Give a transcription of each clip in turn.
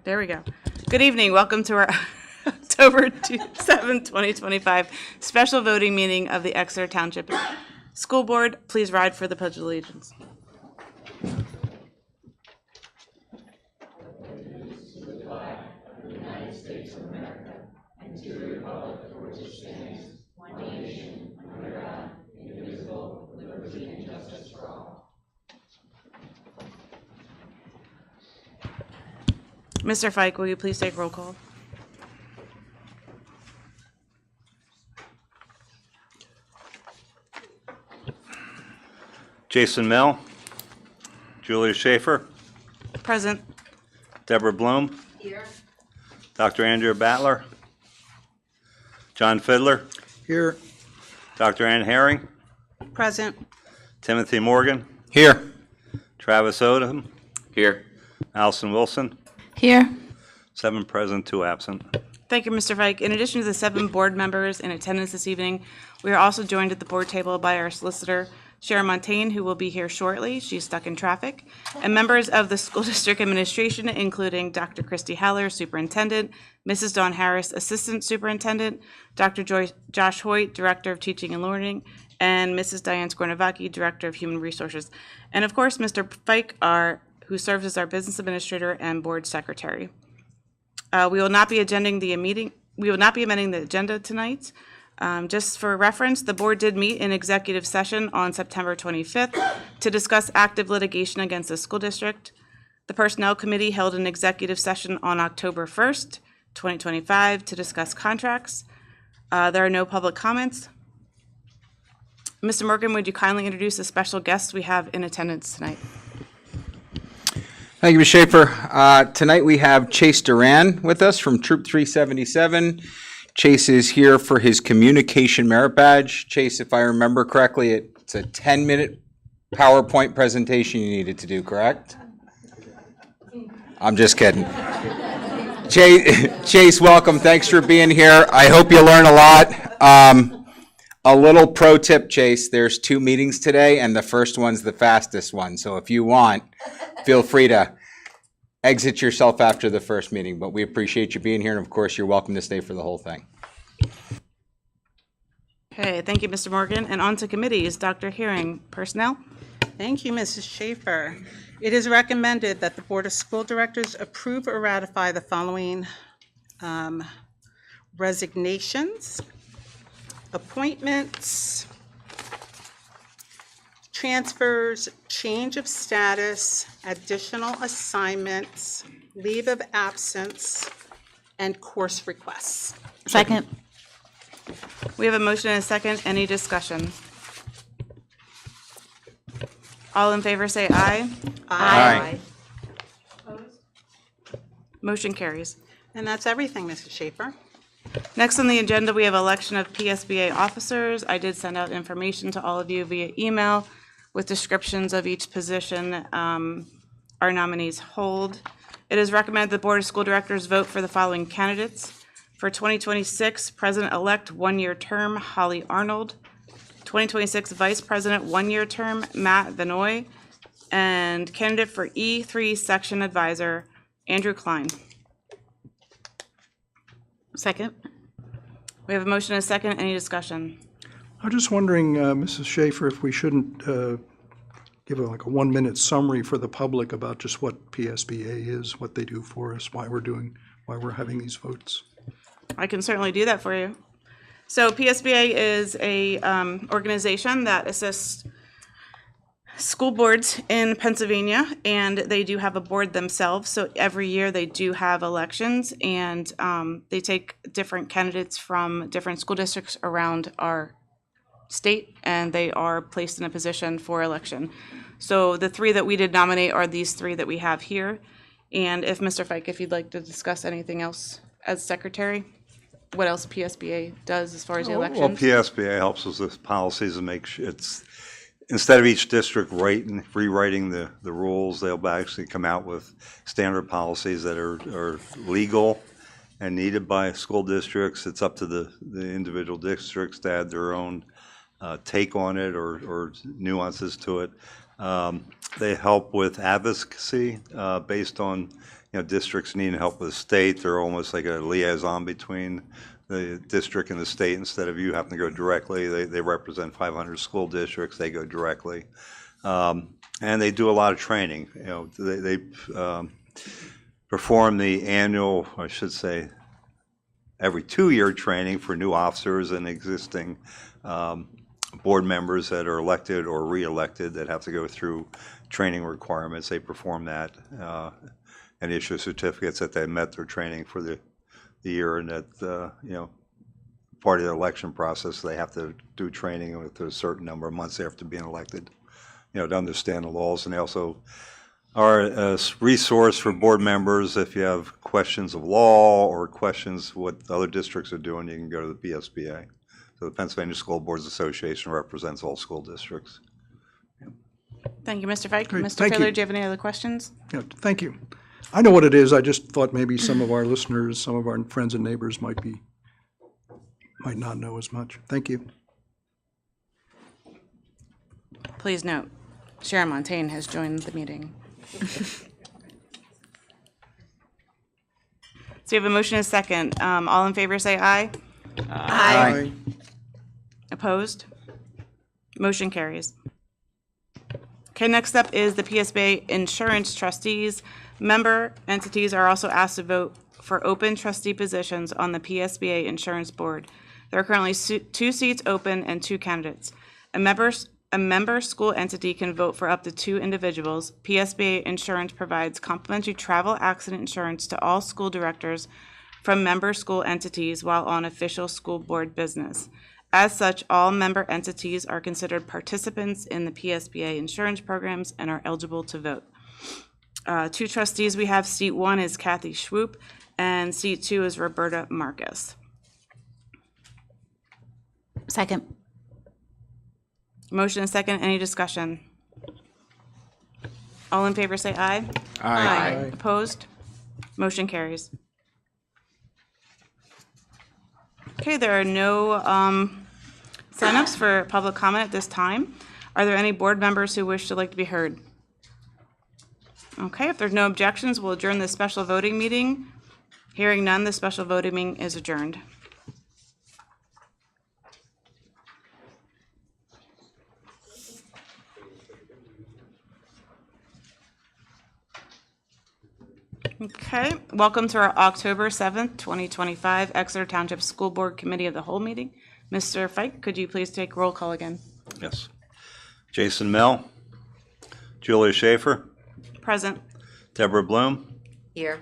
There we go. Good evening. Welcome to our October 7, 2025 special voting meeting of the Exeter Township School Board. Please ride for the Pledge of Allegiance. Mr. Fike, will you please take roll call? Jason Mill, Julia Schaefer, Present. Deborah Bloom, Here. Dr. Andrea Battler, John Fiddler, Here. Dr. Ann Herring, Present. Timothy Morgan, Here. Travis Odom, Here. Allison Wilson, Here. 7 present, 2 absent. Thank you, Mr. Fike. In addition to the 7 board members in attendance this evening, we are also joined at the board table by our solicitor, Sharon Montaigne, who will be here shortly. She's stuck in traffic. And members of the school district administration, including Dr. Christy Haller, superintendent, Mrs. Dawn Harris, assistant superintendent, Dr. Josh Hoyt, director of teaching and learning, and Mrs. Diane Skornovaki, director of human resources. And of course, Mr. Fike, who serves as our business administrator and board secretary. We will not be amending the agenda tonight. Just for reference, the board did meet in executive session on September 25th to discuss active litigation against the school district. The Personnel Committee held an executive session on October 1st, 2025 to discuss contracts. There are no public comments. Mr. Morgan, would you kindly introduce the special guests we have in attendance tonight? Thank you, Ms. Schaefer. Tonight we have Chase Duran with us from Troop 377. Chase is here for his communication merit badge. Chase, if I remember correctly, it's a 10-minute PowerPoint presentation you needed to do, correct? I'm just kidding. Chase, welcome. Thanks for being here. I hope you learn a lot. A little pro tip, Chase, there's 2 meetings today, and the first one's the fastest one. So if you want, feel free to exit yourself after the first meeting. But we appreciate you being here, and of course, you're welcome to stay for the whole thing. Okay, thank you, Mr. Morgan. And on to committees. Dr. Herring, personnel. Thank you, Mrs. Schaefer. It is recommended that the Board of School Directors approve or ratify the following resignations, appointments, transfers, change of status, additional assignments, leave of absence, and course requests. Second. We have a motion and a second. Any discussion? All in favor say aye. Aye. Motion carries. And that's everything, Mrs. Schaefer. Next on the agenda, we have election of PSBA officers. I did send out information to all of you via email with descriptions of each position our nominees hold. It is recommended the Board of School Directors vote for the following candidates. For 2026, President-elect, 1-year term, Holly Arnold. 2026 Vice President, 1-year term, Matt Vanoy. And candidate for E3 Section Advisor, Andrew Klein. Second. We have a motion and a second. Any discussion? I'm just wondering, Mrs. Schaefer, if we shouldn't give a 1-minute summary for the public about just what PSBA is, what they do for us, why we're having these votes. I can certainly do that for you. So PSBA is a organization that assists school boards in Pennsylvania, and they do have a board themselves. So every year they do have elections, and they take different candidates from different school districts around our state, and they are placed in a position for election. So the 3 that we did nominate are these 3 that we have here. And if Mr. Fike, if you'd like to discuss anything else as secretary, what else PSBA does as far as the elections? Well, PSBA helps us with policies and make sure it's, instead of each district rewriting the rules, they'll actually come out with standard policies that are legal and needed by school districts. It's up to the individual districts to add their own take on it or nuances to it. They help with advocacy based on, districts needing help with the state. They're almost like a liaison between the district and the state. Instead of you having to go directly, they represent 500 school districts. They go directly. And they do a lot of training. They perform the annual, I should say, every 2-year training for new officers and existing board members that are elected or re-elected that have to go through training requirements. They perform that and issue certificates that they met their training for the year, and that part of the election process they have to do training with a certain number of months after being elected, to understand the laws. And they also are a resource for board members. If you have questions of law or questions what other districts are doing, you can go to the PSBA. So the Pennsylvania School Boards Association represents all school districts. Thank you, Mr. Fike. Great, Mr. thank Taylor, you. do you have any other questions? Yeah, thank you. I know what it is. I just thought maybe some of our listeners, some of our friends and neighbors might not know as much. Thank you. Please note, Sharon Montaigne has joined the meeting. So you have a motion and a second. All in favor, say aye. Aye. Opposed? Motion carries. Okay, next up is the PSBA Insurance Trustees. Member entities are also asked to vote for open trustee positions on the PSBA Insurance Board. There are currently 2 seats open and 2 candidates. A member school entity can vote for up to 2 individuals. PSBA Insurance provides complimentary travel accident insurance to all school directors from member school entities while on official school board business. As such, all member entities are considered participants in the PSBA insurance programs and are eligible to vote. 2 trustees we have, seat 1 is Kathy Schwoop, and seat 2 is Roberta Marcus. Second. Motion and second, any discussion? All in favor say aye. Aye. Opposed? Motion carries. Okay, there are no signups for public comment at this time. Are there any board members who wish to like to be heard? Okay, if there's no objections, we'll adjourn this special voting meeting. Hearing none, the special voting meeting is adjourned. Okay, welcome to our October 7th, 2025 Exeter Township School Board Committee of the Whole meeting. Mr. Fike, could you please take roll call again? Yes. Jason Mell, Julia Schaefer, Present. Deborah Bloom, Here.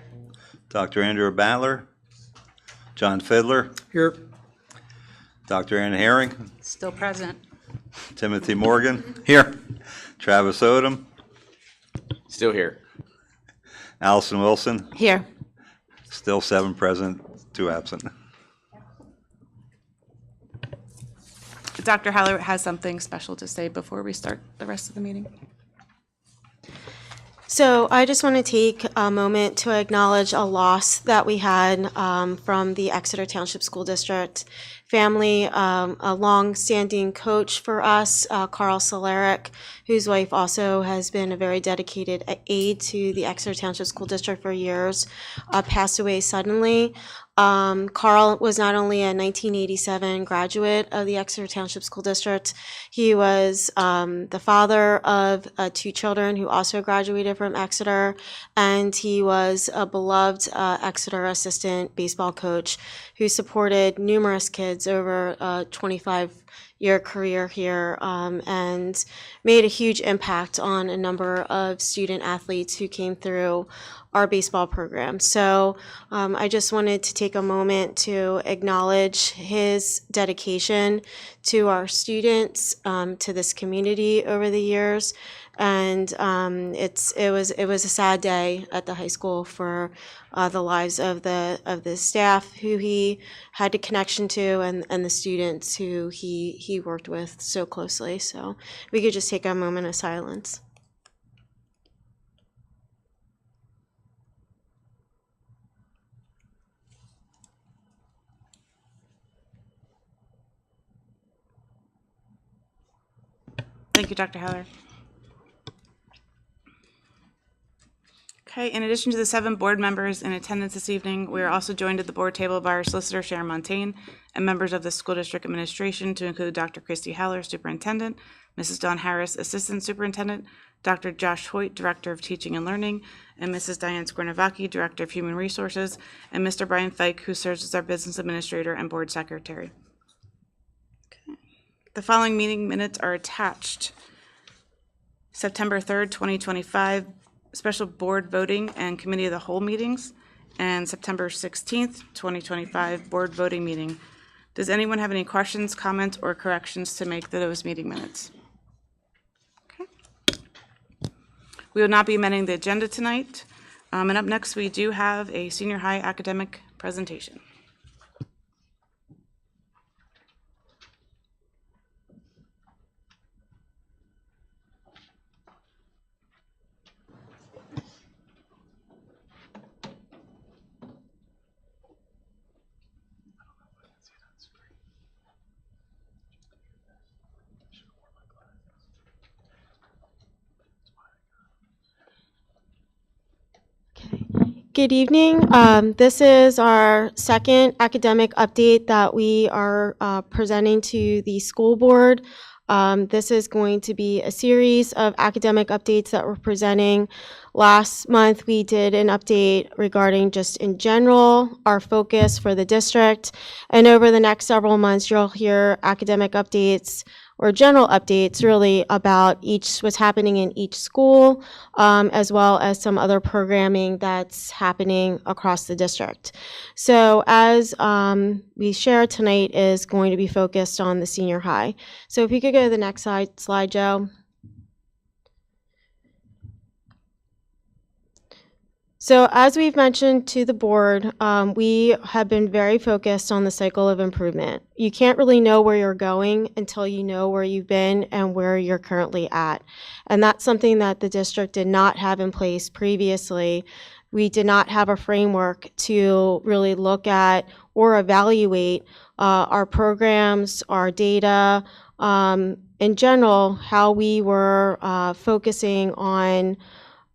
Dr. Andrew Battler, John Fiddler, Here. Dr. Ann Herring, Still present. Timothy Morgan, Here. Travis Odom, Still here. Allison Wilson, Here. still 7 present, 2 absent. Dr. Haller has something special to say before we start the rest of the meeting. So I just want to take a moment to acknowledge a loss that we had from the Exeter Township School District family, a long-standing coach for us, Carl Solaric, whose wife also has been a very dedicated aide to the Exeter Township School District for years, passed away suddenly. Carl was not only a 1987 graduate of the Exeter Township School District, he was the father of 2 children who also graduated from Exeter, and he was a beloved Exeter assistant baseball coach who supported numerous kids over a 25-year career here and made a huge impact on a number of student athletes who came through our baseball program. So I just wanted to take a moment to acknowledge his dedication to our students, to this community over the years. And it was a sad day at the high school for the lives of the staff who he had a connection to and the students who he worked with so closely. So we could just take a moment of silence. Thank you, Dr. Heller. Okay, in addition to the 7 board members in attendance this evening, we are also joined at the board table by our solicitor, Sharon Montaigne, and members of the school district administration to include Dr. Christy Heller, superintendent, Mrs. Dawn Harris, assistant superintendent, Dr. Josh Hoyt, director of teaching and learning, and Mrs. Diane Skornavaki, director of human resources, and Mr. Brian Fike, who serves as our business administrator and board secretary. Okay. The following meeting minutes are attached. September 3rd, 2025, special board voting and committee of the whole meetings, and September 16th, 2025, board voting meeting. Does anyone have any questions, comments, or corrections to make to those meeting minutes? Okay. We will not be amending the agenda tonight. And up next, we do have a senior high academic presentation. Good evening. This is our second academic update that we are presenting to the school board. This is going to be a series of academic updates that we're presenting. Last month, we did an update regarding just in general, our focus for the district. And over the next several months, you'll hear academic updates or general updates really about what's happening in each school, as well as some other programming that's happening across the district. So as we share tonight is going to be focused on the senior high. So if you could go to the next slide, Joe. So as we've mentioned to the board, we have been very focused on the cycle of improvement. You can't really know where you're going until you know where you've been and where you're currently at. And that's something that the district did not have in place previously. We did not have a framework to really look at or evaluate our programs, our data, in general, how we were focusing on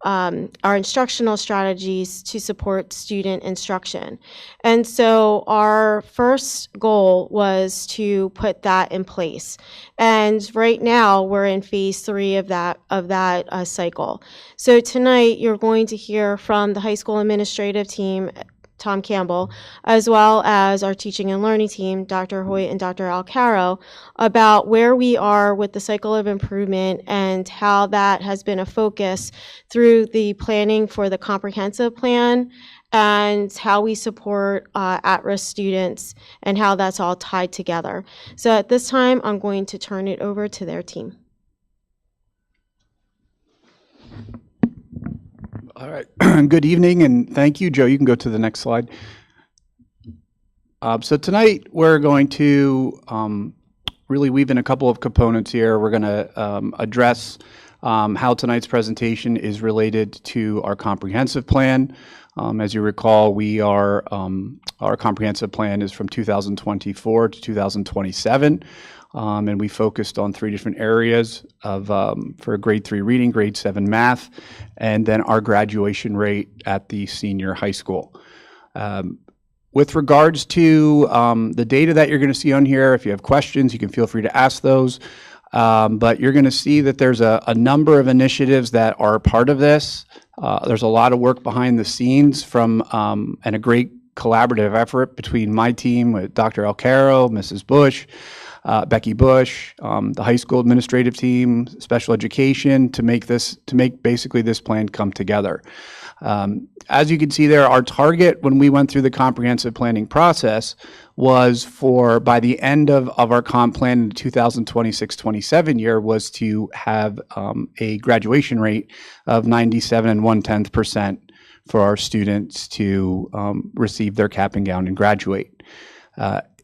our instructional strategies to support student instruction. And so our first goal was to put that in place. And right now we're in phase 3 of that cycle. So tonight you're going to hear from the high school administrative team, Tom Campbell, as well as our teaching and learning team, Dr. Hoyt and Dr. Alcaro, about where we are with the cycle of improvement and how that has been a focus through the planning for the comprehensive plan and how we support at-risk students and how that's all tied together. So at this time, I'm going to turn it over to their team. All right. Good evening, and thank you, Joe. You can go to the next slide. So tonight we're going to really weave in a couple of components here. We're going to address how tonight's presentation is related to our comprehensive plan. As you recall, our comprehensive plan is from 2024 to 2027. And we focused on 3 different areas for grade 3 reading, grade 7 math, and then our graduation rate at the senior high school. With regards to the data that you're going to see on here, if you have questions, you can feel free to ask those. But you're going to see that there's a number of initiatives that are part of this. There's a lot of work behind the scenes and a great collaborative effort between my team with Dr. Alcaro, Mrs. Bush, Becky Bush, the high school administrative team, special education, to make basically this plan come together. As you can see there, our target when we went through the comprehensive planning process was by the end of our comp plan in the 2026-27 year was to have a graduation rate of 97 1/10% for our students to receive their cap and gown and graduate.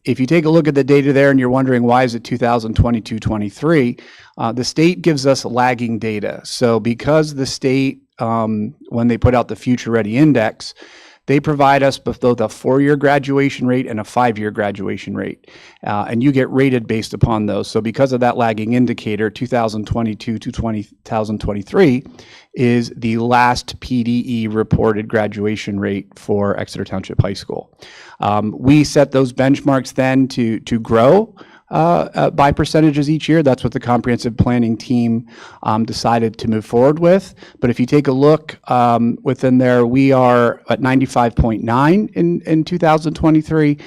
If you take a look at the data there and you're wondering why is it 2022-23, the state gives us lagging data. So because the state, when they put out the Future Ready Index, They provide us both a 4-year graduation rate and a 5-year graduation rate, and you get rated based upon those. So because of that lagging indicator, 2022 to 2023 is the last PDE reported graduation rate for Exeter Township High School. We set those benchmarks then to grow by percentages each year. That's what the comprehensive planning team decided to move forward with. But if you take a look within there, we are at 95.9 in 2023,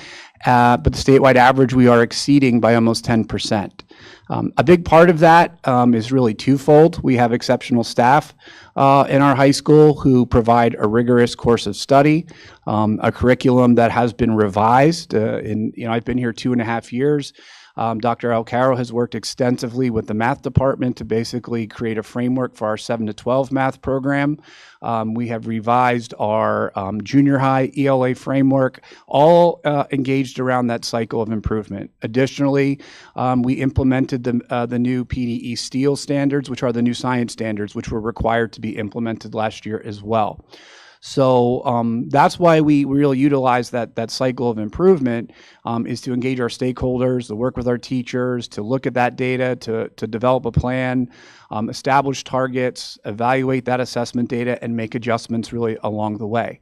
but the statewide average we are exceeding by almost 10%. A big part of that is really twofold. We have exceptional staff in our high school who provide a rigorous course of study, a curriculum that has been revised. I've been here 2.5 years. Dr. Alcaro has worked extensively with the math department to basically create a framework for our 7 to 12 math program. We have revised our junior high ELA framework, all engaged around that cycle of improvement. Additionally, we implemented the new PDE STEEL standards, which are the new science standards, which were required to be implemented last year as well. So that's why we really utilize that cycle of improvement, is to engage our stakeholders, to work with our teachers, to look at that data, to develop a plan, establish targets, evaluate that assessment data, and make adjustments really along the way.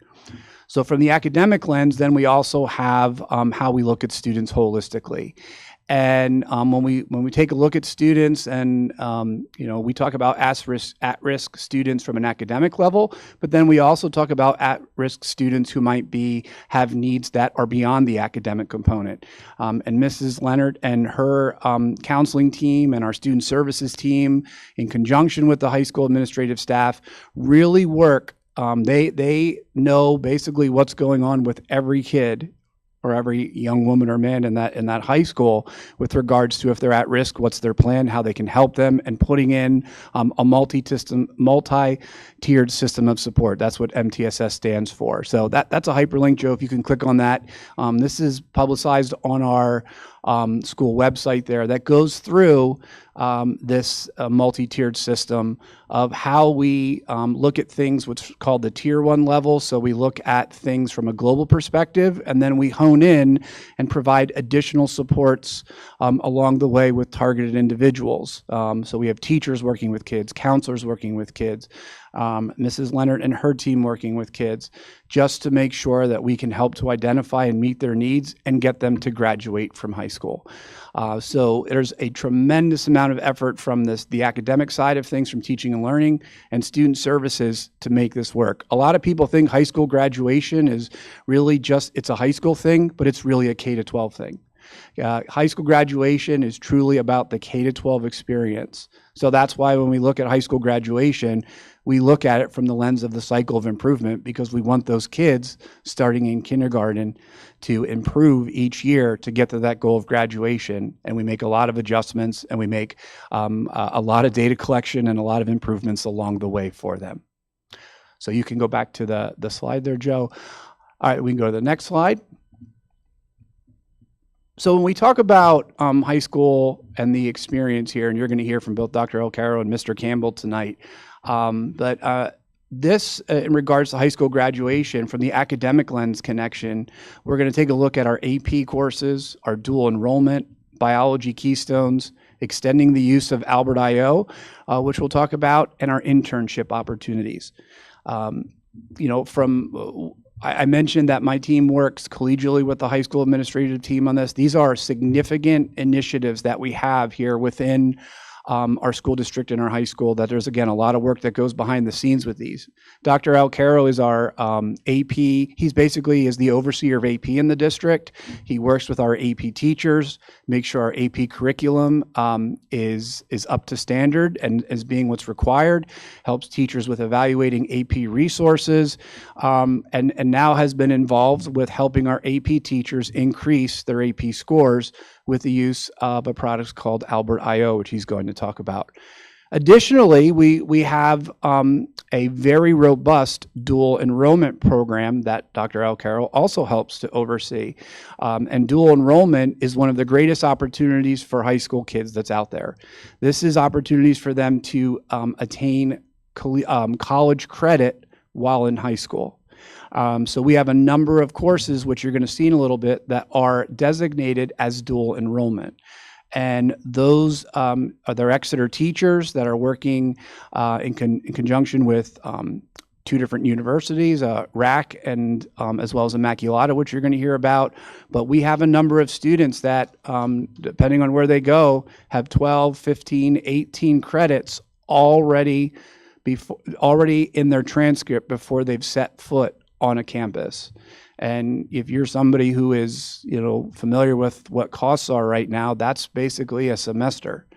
So from the academic lens, then we also have how we look at students holistically. And when we take a look at students, and we talk about at-risk students from an academic level, but then we also talk about at-risk students who might have needs that are beyond the academic component. And Mrs. Leonard and her counseling team and our student services team, in conjunction with the high school administrative staff, really work. They know basically what's going on with every kid or every young woman or man in that high school with regards to if they're at risk, what's their plan, how they can help them, and putting in a multi-tiered system of support. That's what MTSS stands for. So that's a hyperlink, Joe, if you can click on that. This is publicized on our school website there that goes through this multi-tiered system of how we look at things what's called the tier 1 level. So we look at things from a global perspective, and then we hone in and provide additional supports along the way with targeted individuals. So we have teachers working with kids, counselors working with kids, Mrs. Leonard and her team working with kids, just to make sure that we can help to identify and meet their needs and get them to graduate from high school. So there's a tremendous amount of effort from the academic side of things, from teaching and learning and student services, to make this work. A lot of people think high school graduation is really it's a high school thing, but it's really a K-12 thing. High school graduation is truly about the K-12 experience. So that's why when we look at high school graduation, we look at it from the lens of the cycle of improvement, because we want those kids starting in kindergarten to improve each year to get to that goal of graduation. And we make a lot of adjustments, and we make a lot of data collection and a lot of improvements along the way for them. So you can go back to the slide there, Joe. All right, we can go to the next slide. So when we talk about high school and the experience here, and you're going to hear from both Dr. Alcaro and Mr. Campbell tonight, but this, in regards to high school graduation, from the academic lens connection, we're going to take a look at our AP courses, our dual enrollment, biology keystones, extending the use of Albert I.O., which we'll talk about, and our internship opportunities. I mentioned that my team works collegially with the high school administrative team on this. These are significant initiatives that we have here within our school district and our high school, that there's, again, a lot of work that goes behind the scenes with these. Dr. Alcaro is our AP. He's basically is the overseer of AP in the district. He works with our AP teachers, makes sure our AP curriculum is up to standard and is being what's required, helps teachers with evaluating AP resources, and now has been involved with helping our AP teachers increase their AP scores with the use of a product called Albert I.O., which he's going to talk about. Additionally, we have a very robust dual enrollment program that Dr. Alcaro also helps to oversee. And dual enrollment is one of the greatest opportunities for high school kids that's out there. This is opportunities for them to attain college credit while in high school. So we have a number of courses, which you're going to see in a little bit, that are designated as dual enrollment. And those are their Exeter teachers that are working in conjunction with two different universities, RAC and as well as Immaculata, which you're going to hear about. But we have a number of students that, depending on where they go, have 12, 15, 18 credits already in their transcript before they've set foot on a campus. And if you're somebody who is, familiar with what costs are right now, that's basically a semester.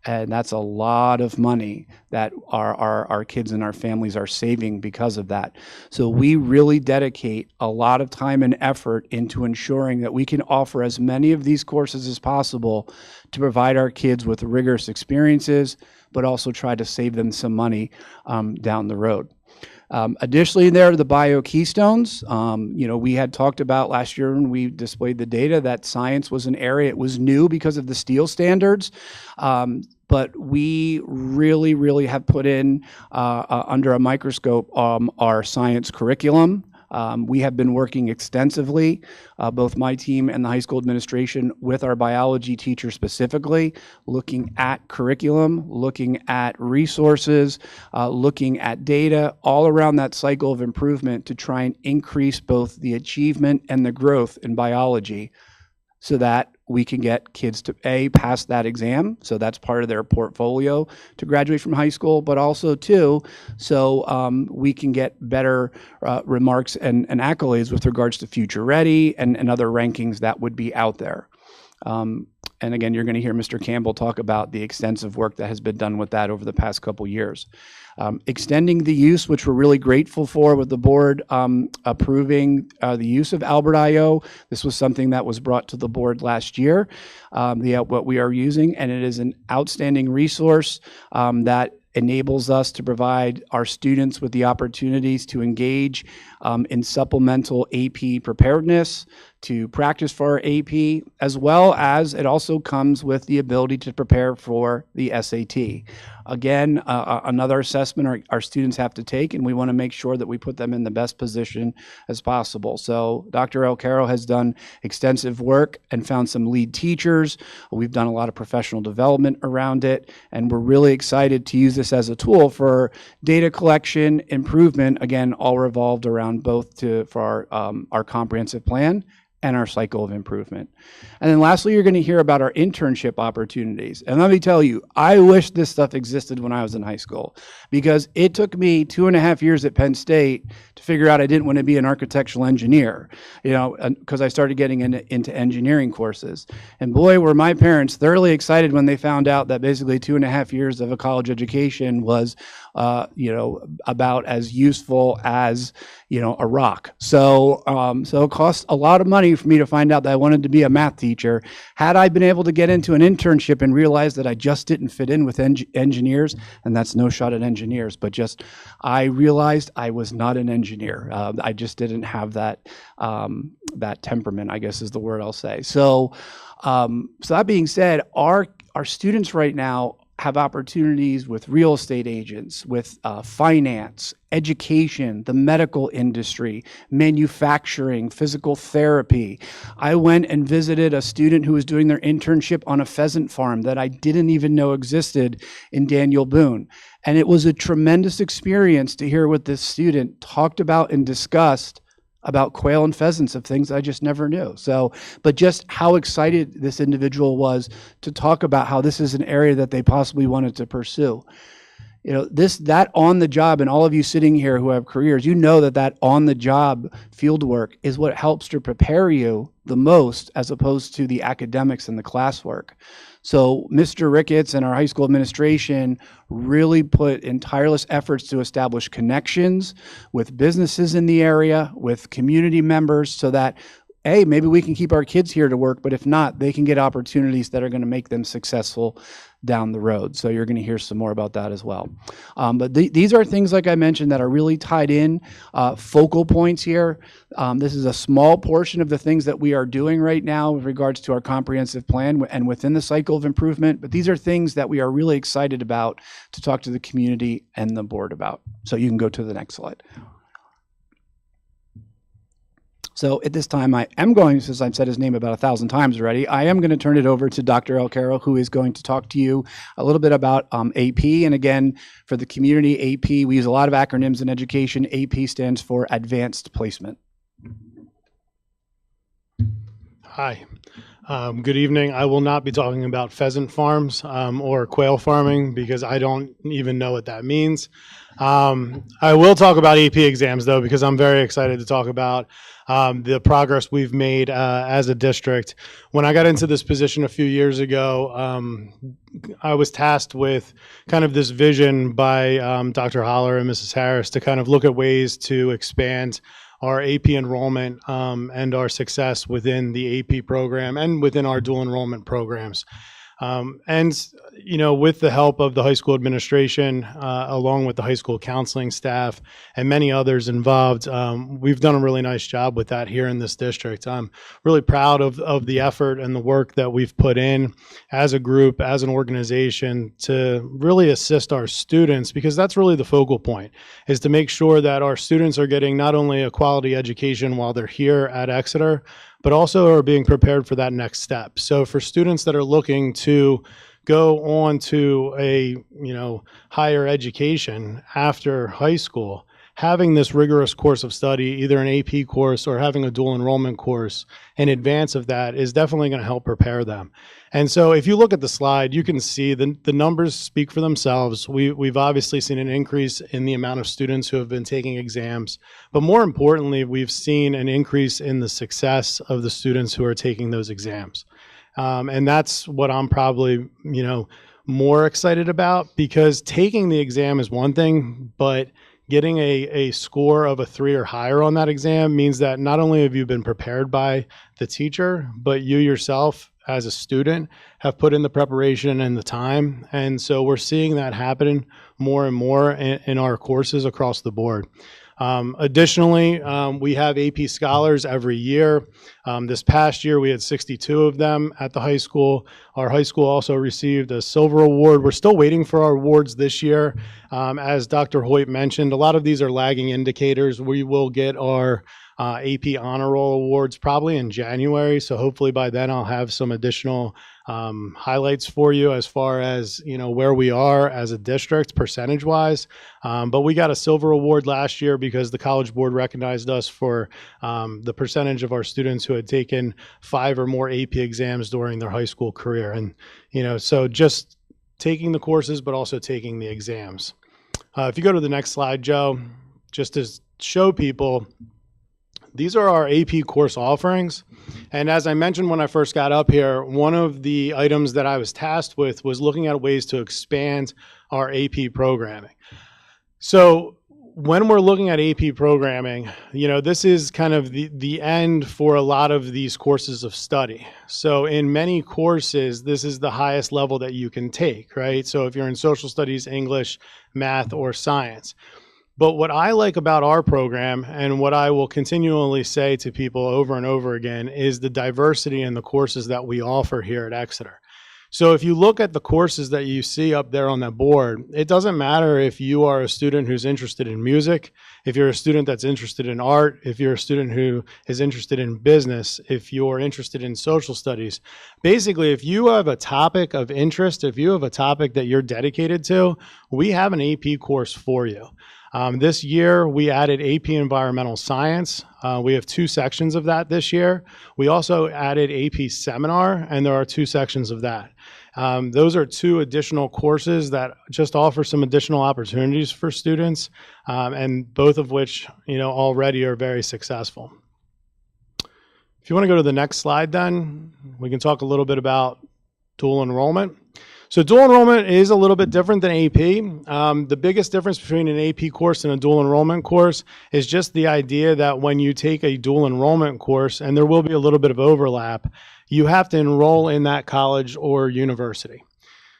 And that's a lot of money that our kids and our families are saving because of that. So we really dedicate a lot of time and effort into ensuring that we can offer as many of these courses as possible to provide our kids with rigorous experiences, but also try to save them some money down the road. Additionally, there are the bio keystones. We had talked about last year when we displayed the data that science was an area. It was new because of the STEEL standards. But we really, really have put in under a microscope our science curriculum. We have been working extensively, both my team and the high school administration, with our biology teacher specifically, looking at curriculum, looking at resources, looking at data, all around that cycle of improvement to try and increase both the achievement and the growth in biology so that we can get kids to pass that exam, so that's part of their portfolio to graduate from high school, but also so we can get better remarks and accolades with regards to Future Ready and other rankings that would be out there. And again, you're going to hear Mr. Campbell talk about the extensive work that has been done with that over the past couple years. Extending the use, which we're really grateful for with the board approving the use of Albert I.O. This was something that was brought to the board last year, what we are using, and it is an outstanding resource that enables us to provide our students with the opportunities to engage in supplemental AP preparedness, to practice for our AP, as well as it also comes with the ability to prepare for the SAT. Again, another assessment our students have to take, and we want to make sure that we put them in the best position as possible. So Dr. Elcaro has done extensive work and found some lead teachers. We've done a lot of professional development around it, and we're really excited to use this as a tool for data collection, improvement, again, all revolved around both for our comprehensive plan and our cycle of improvement. And then lastly, you're going to hear about our internship opportunities. And let me tell you, I wish this stuff existed when I was in high school, because it took me 2.5 years at Penn State to figure out I didn't want to be an architectural engineer, because I started getting into engineering courses. And boy, were my parents thoroughly excited when they found out that basically 2.5 years of a college education was about as useful as, a rock. So it cost a lot of money for me to find out that I wanted to be a math teacher. Had I been able to get into an internship and realize that I just didn't fit in with engineers, and that's no shot at engineers, but just I realized I was not an engineer. I just didn't have that temperament, I guess is the word I'll say. So that being said, our students right now have opportunities with real estate agents, with finance, education, the medical industry, manufacturing, physical therapy. I went and visited a student who was doing their internship on a pheasant farm that I didn't even know existed in Daniel Boone. And it was a tremendous experience to hear what this student talked about and discussed about quail and pheasants, of things I just never knew. But just how excited this individual was to talk about how this is an area that they possibly wanted to pursue. That on the job, and all of you sitting here who have careers, that on the job field work is what helps to prepare you the most, as opposed to the academics and the classwork. So Mr. Ricketts and our high school administration really put in tireless efforts to establish connections with businesses in the area, with community members, so that maybe we can keep our kids here to work, but if not, they can get opportunities that are going to make them successful down the road. So you're going to hear some more about that as well. But these are things, like I mentioned, that are really tied in, focal points here. This is a small portion of the things that we are doing right now with regards to our comprehensive plan and within the cycle of improvement. But these are things that we are really excited about to talk to the community and the board about. So you can go to the next slide. So at this time, I am going, since I've said his name about 1,000 times already, I am going to turn it over to Dr. Alcaro, who is going to talk to you a little bit about AP. And again, for the community, AP, we use a lot of acronyms in education. AP stands for Advanced Placement. Hi. Good evening. I will not be talking about pheasant farms or quail farming because I don't even know what that means. I will talk about AP exams, though, because I'm very excited to talk about the progress we've made as a district. When I got into this position a few years ago, I was tasked with kind of this vision by Dr. Holler and Mrs. Harris to kind of look at ways to expand our AP enrollment and our success within the AP program and within our dual enrollment programs. And, you know, with the help of the high school administration, along with the high school counseling staff and many others involved, we've done a really nice job with that here in this district. I'm really proud of the effort and the work that we've put in as a group, as an organization, to really assist our students, because that's really the focal point, is to make sure that our students are getting not only a quality education while they're here at Exeter, but also are being prepared for that next step. So for students that are looking to go on to a, higher education after high school, having this rigorous course of study, either an AP course or having a dual enrollment course in advance of that, is definitely going to help prepare them. And so if you look at the slide, you can see the numbers speak for themselves. We've obviously seen an increase in the amount of students who have been taking exams, but more importantly, we've seen an increase in the success of the students who are taking those exams. And that's what I'm probably, more excited about, because taking the exam is one thing, but getting a score of a 3 or higher on that exam means that not only have you been prepared by the teacher, but you yourself as a student have put in the preparation and the time. And so we're seeing that happen more and more in our courses across the board. Additionally, we have AP scholars every year. This past year, we had 62 of them at the high school. Our high school also received a silver award. We're still waiting for our awards this year. As Dr. Hoyt mentioned, a lot of these are lagging indicators. We will get our AP Honor Roll awards probably in January. So hopefully by then I'll have some additional highlights for you as far as, where we are as a district percentage wise. But we got a silver award last year because the College Board recognized us for the percentage of our students who had taken 5 or more AP exams during their high school career. And, so just taking the courses, but also taking the exams. If you go to the next slide, Joe, just to show people, these are our AP course offerings. And as I mentioned when I first got up here, one of the items that I was tasked with was looking at ways to expand our AP programming. So when we're looking at AP programming, this is kind of the end for a lot of these courses of study. So in many courses, this is the highest level that you can take, right? So if you're in social studies, English, math, or science. But what I like about our program, and what I will continually say to people over and over again, is the diversity in the courses that we offer here at Exeter. So if you look at the courses that you see up there on that board, it doesn't matter if you are a student who's interested in music, if you're a student that's interested in art, if you're a student who is interested in business, if you're interested in social studies. Basically, if you have a topic of interest, if you have a topic that you're dedicated to, we have an AP course for you. This year, we added AP Environmental Science. We have 2 sections of that this year. We also added AP Seminar, and there are 2 sections of that. Those are 2 additional courses that just offer some additional opportunities for students, and both of which, already are very successful. If you want to go to the next slide, then we can talk a little bit about dual enrollment. So dual enrollment is a little bit different than AP. The biggest difference between an AP course and a dual enrollment course is just the idea that when you take a dual enrollment course, and there will be a little bit of overlap, you have to enroll in that college or university.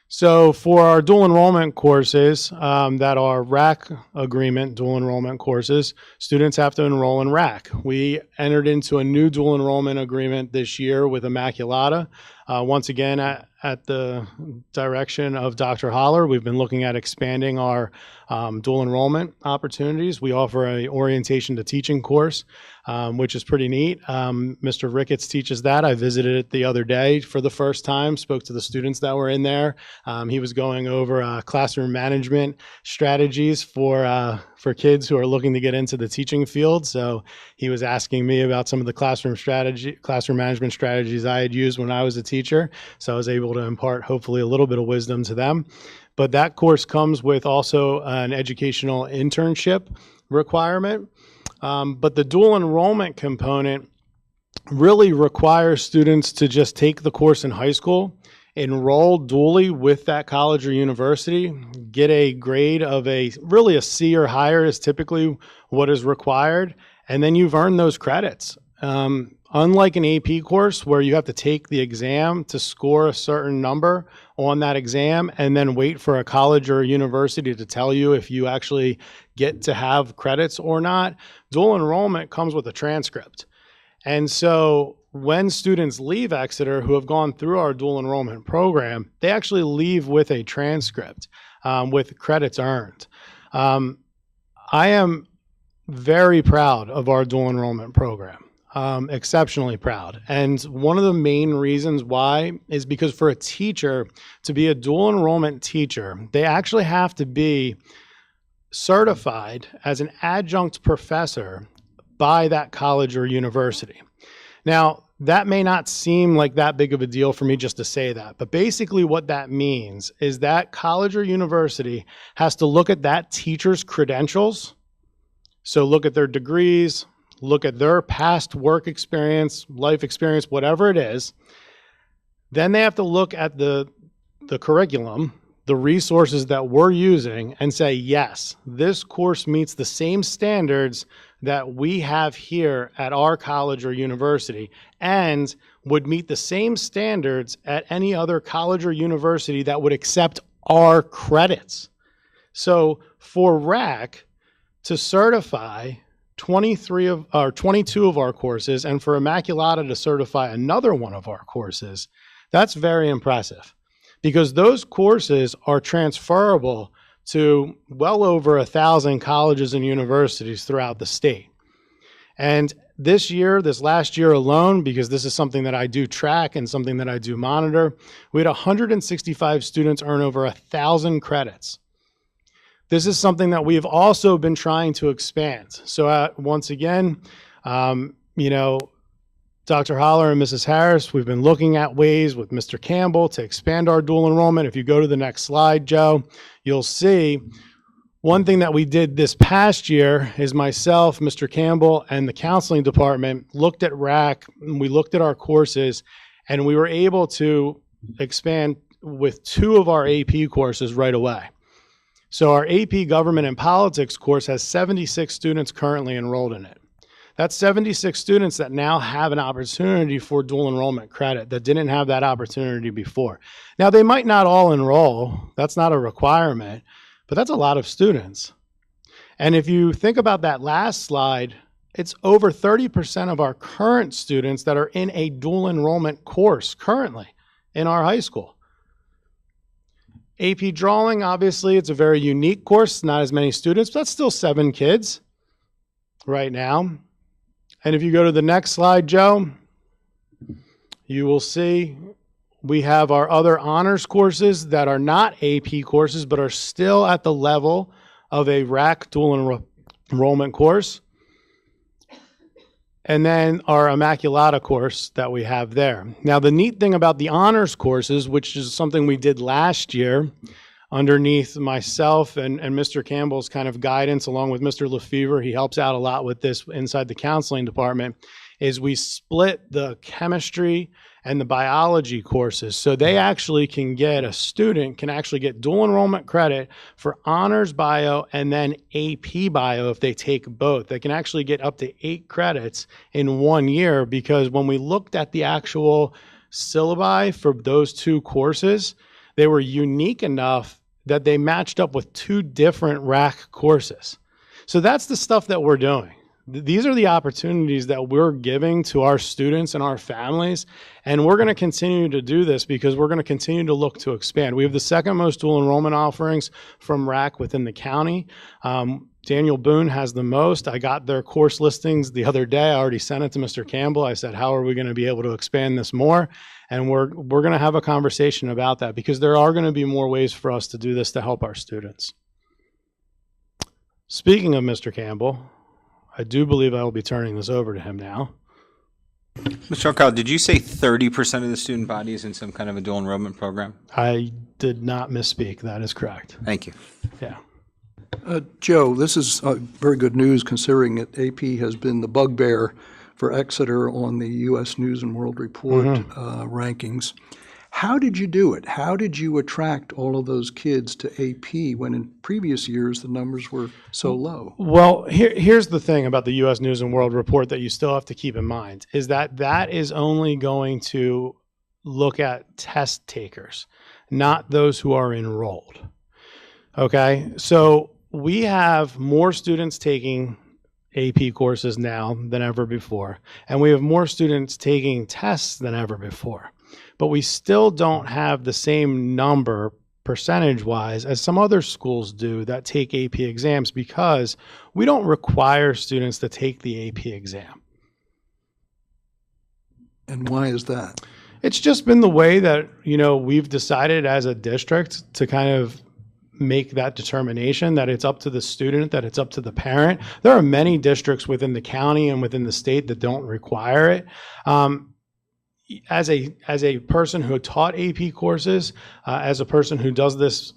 So for our dual enrollment courses that are RAC agreement dual enrollment courses, students have to enroll in RAC. We entered into a new dual enrollment agreement this year with Immaculata. Once again, at the direction of Dr. Holler, we've been looking at expanding our dual enrollment opportunities. We offer a orientation to teaching course, which is pretty neat. Mr. Ricketts teaches that. I visited it the other day for the first time, spoke to the students that were in there. He was going over classroom management strategies for kids who are looking to get into the teaching field. So he was asking me about some of the classroom management strategies I had used when I was a teacher. So I was able to impart hopefully a little bit of wisdom to them. But that course comes with also an educational internship requirement. But the dual enrollment component really requires students to just take the course in high school, enroll dually with that college or university, get a grade of really a C or higher is typically what is required, and then you've earned those credits. Unlike an AP course where you have to take the exam to score a certain number on that exam and then wait for a college or a university to tell you if you actually get to have credits or not, dual enrollment comes with a transcript. And so when students leave Exeter who have gone through our dual enrollment program, they actually leave with a transcript with credits earned. I am very proud of our dual enrollment program. Exceptionally proud. And one of the main reasons why is because for a teacher to be a dual enrollment teacher, they actually have to be certified as an adjunct professor by that college or university. Now, that may not seem like that big of a deal for me just to say that, but basically what that means is that college or university has to look at that teacher's credentials. So look at their degrees, look at their past work experience, life experience, whatever it is. Then they have to look at the curriculum, the resources that we're using, and say, yes, this course meets the same standards that we have here at our college or university and would meet the same standards at any other college or university that would accept our credits. So for RAC to certify 22 of our courses, and for Immaculata to certify another one of our courses, that's very impressive because those courses are transferable to well over 1,000 colleges and universities throughout the state. And this last year alone, because this is something that I do track and something that I do monitor, we had 165 students earn over 1,000 credits. This is something that we have also been trying to expand. So once again, Dr. Holler and Mrs. Harris, we've been looking at ways with Mr. Campbell to expand our dual enrollment. If you go to the next slide, Joe, you'll see one thing that we did this past year is myself, Mr. Campbell, and the counseling department looked at RAC, we looked at our courses, and we were able to expand with 2 of our AP courses right away. So our AP Government and Politics course has 76 students currently enrolled in it. That's 76 students that now have an opportunity for dual enrollment credit that didn't have that opportunity before. Now, they might not all enroll. That's not a requirement, but that's a lot of students. And if you think about that last slide, it's over 30% of our current students that are in a dual enrollment course currently in our high school. AP Drawing, obviously, it's a very unique course, not as many students, but that's still 7 kids right now. And if you go to the next slide, Joe, you will see we have our other honors courses that are not AP courses, but are still at the level of a RAC dual enrollment course. And then our Immaculata course that we have there. Now, the neat thing about the honors courses, which is something we did last year underneath myself and Mr. Campbell's kind of guidance, along with Mr. Lefevre, he helps out a lot with this inside the counseling department, is we split the chemistry and the biology courses. So they actually a student can actually get dual enrollment credit for honors bio and then AP bio if they take both. They can actually get up to 8 credits in 1 year because when we looked at the actual syllabi for those 2 courses, they were unique enough that they matched up with 2 different RAC courses. So that's the stuff that we're doing. These are the opportunities that we're giving to our students and our families, and we're going to continue to do this because we're going to continue to look to expand. We have the second most dual enrollment offerings from RAC within the county. Daniel Boone has the most. I got their course listings the other day. I already sent it to Mr. Campbell. I said, how are we going to be able to expand this more? And we're going to have a conversation about that because there are going to be more ways for us to do this to help our students. Speaking of Mr. Campbell, I do believe I will be turning this over to him now. Mr. O'Connell, did you say 30% of the student body is in some kind of a dual enrollment program? I did not misspeak. That is correct. Thank you. Yeah. Joe, this is very good news considering that AP has been the bugbear for Exeter on the U.S. News and World Report rankings. How did you do it? How did you attract all of those kids to AP when in previous years the numbers were so low? Well, here's the thing about the U.S. News and World Report that you still have to keep in mind is that that is only going to look at test takers, not those who are enrolled. Okay, so we have more students taking AP courses now than ever before, and we have more students taking tests than ever before. But we still don't have the same number percentage-wise as some other schools do that take AP exams because we don't require students to take the AP exam. And why is that? It's just been the way that, we've decided as a district to kind of make that determination that it's up to the student, that it's up to the parent. There are many districts within the county and within the state that don't require it. As a person who taught AP courses, as a person who does this,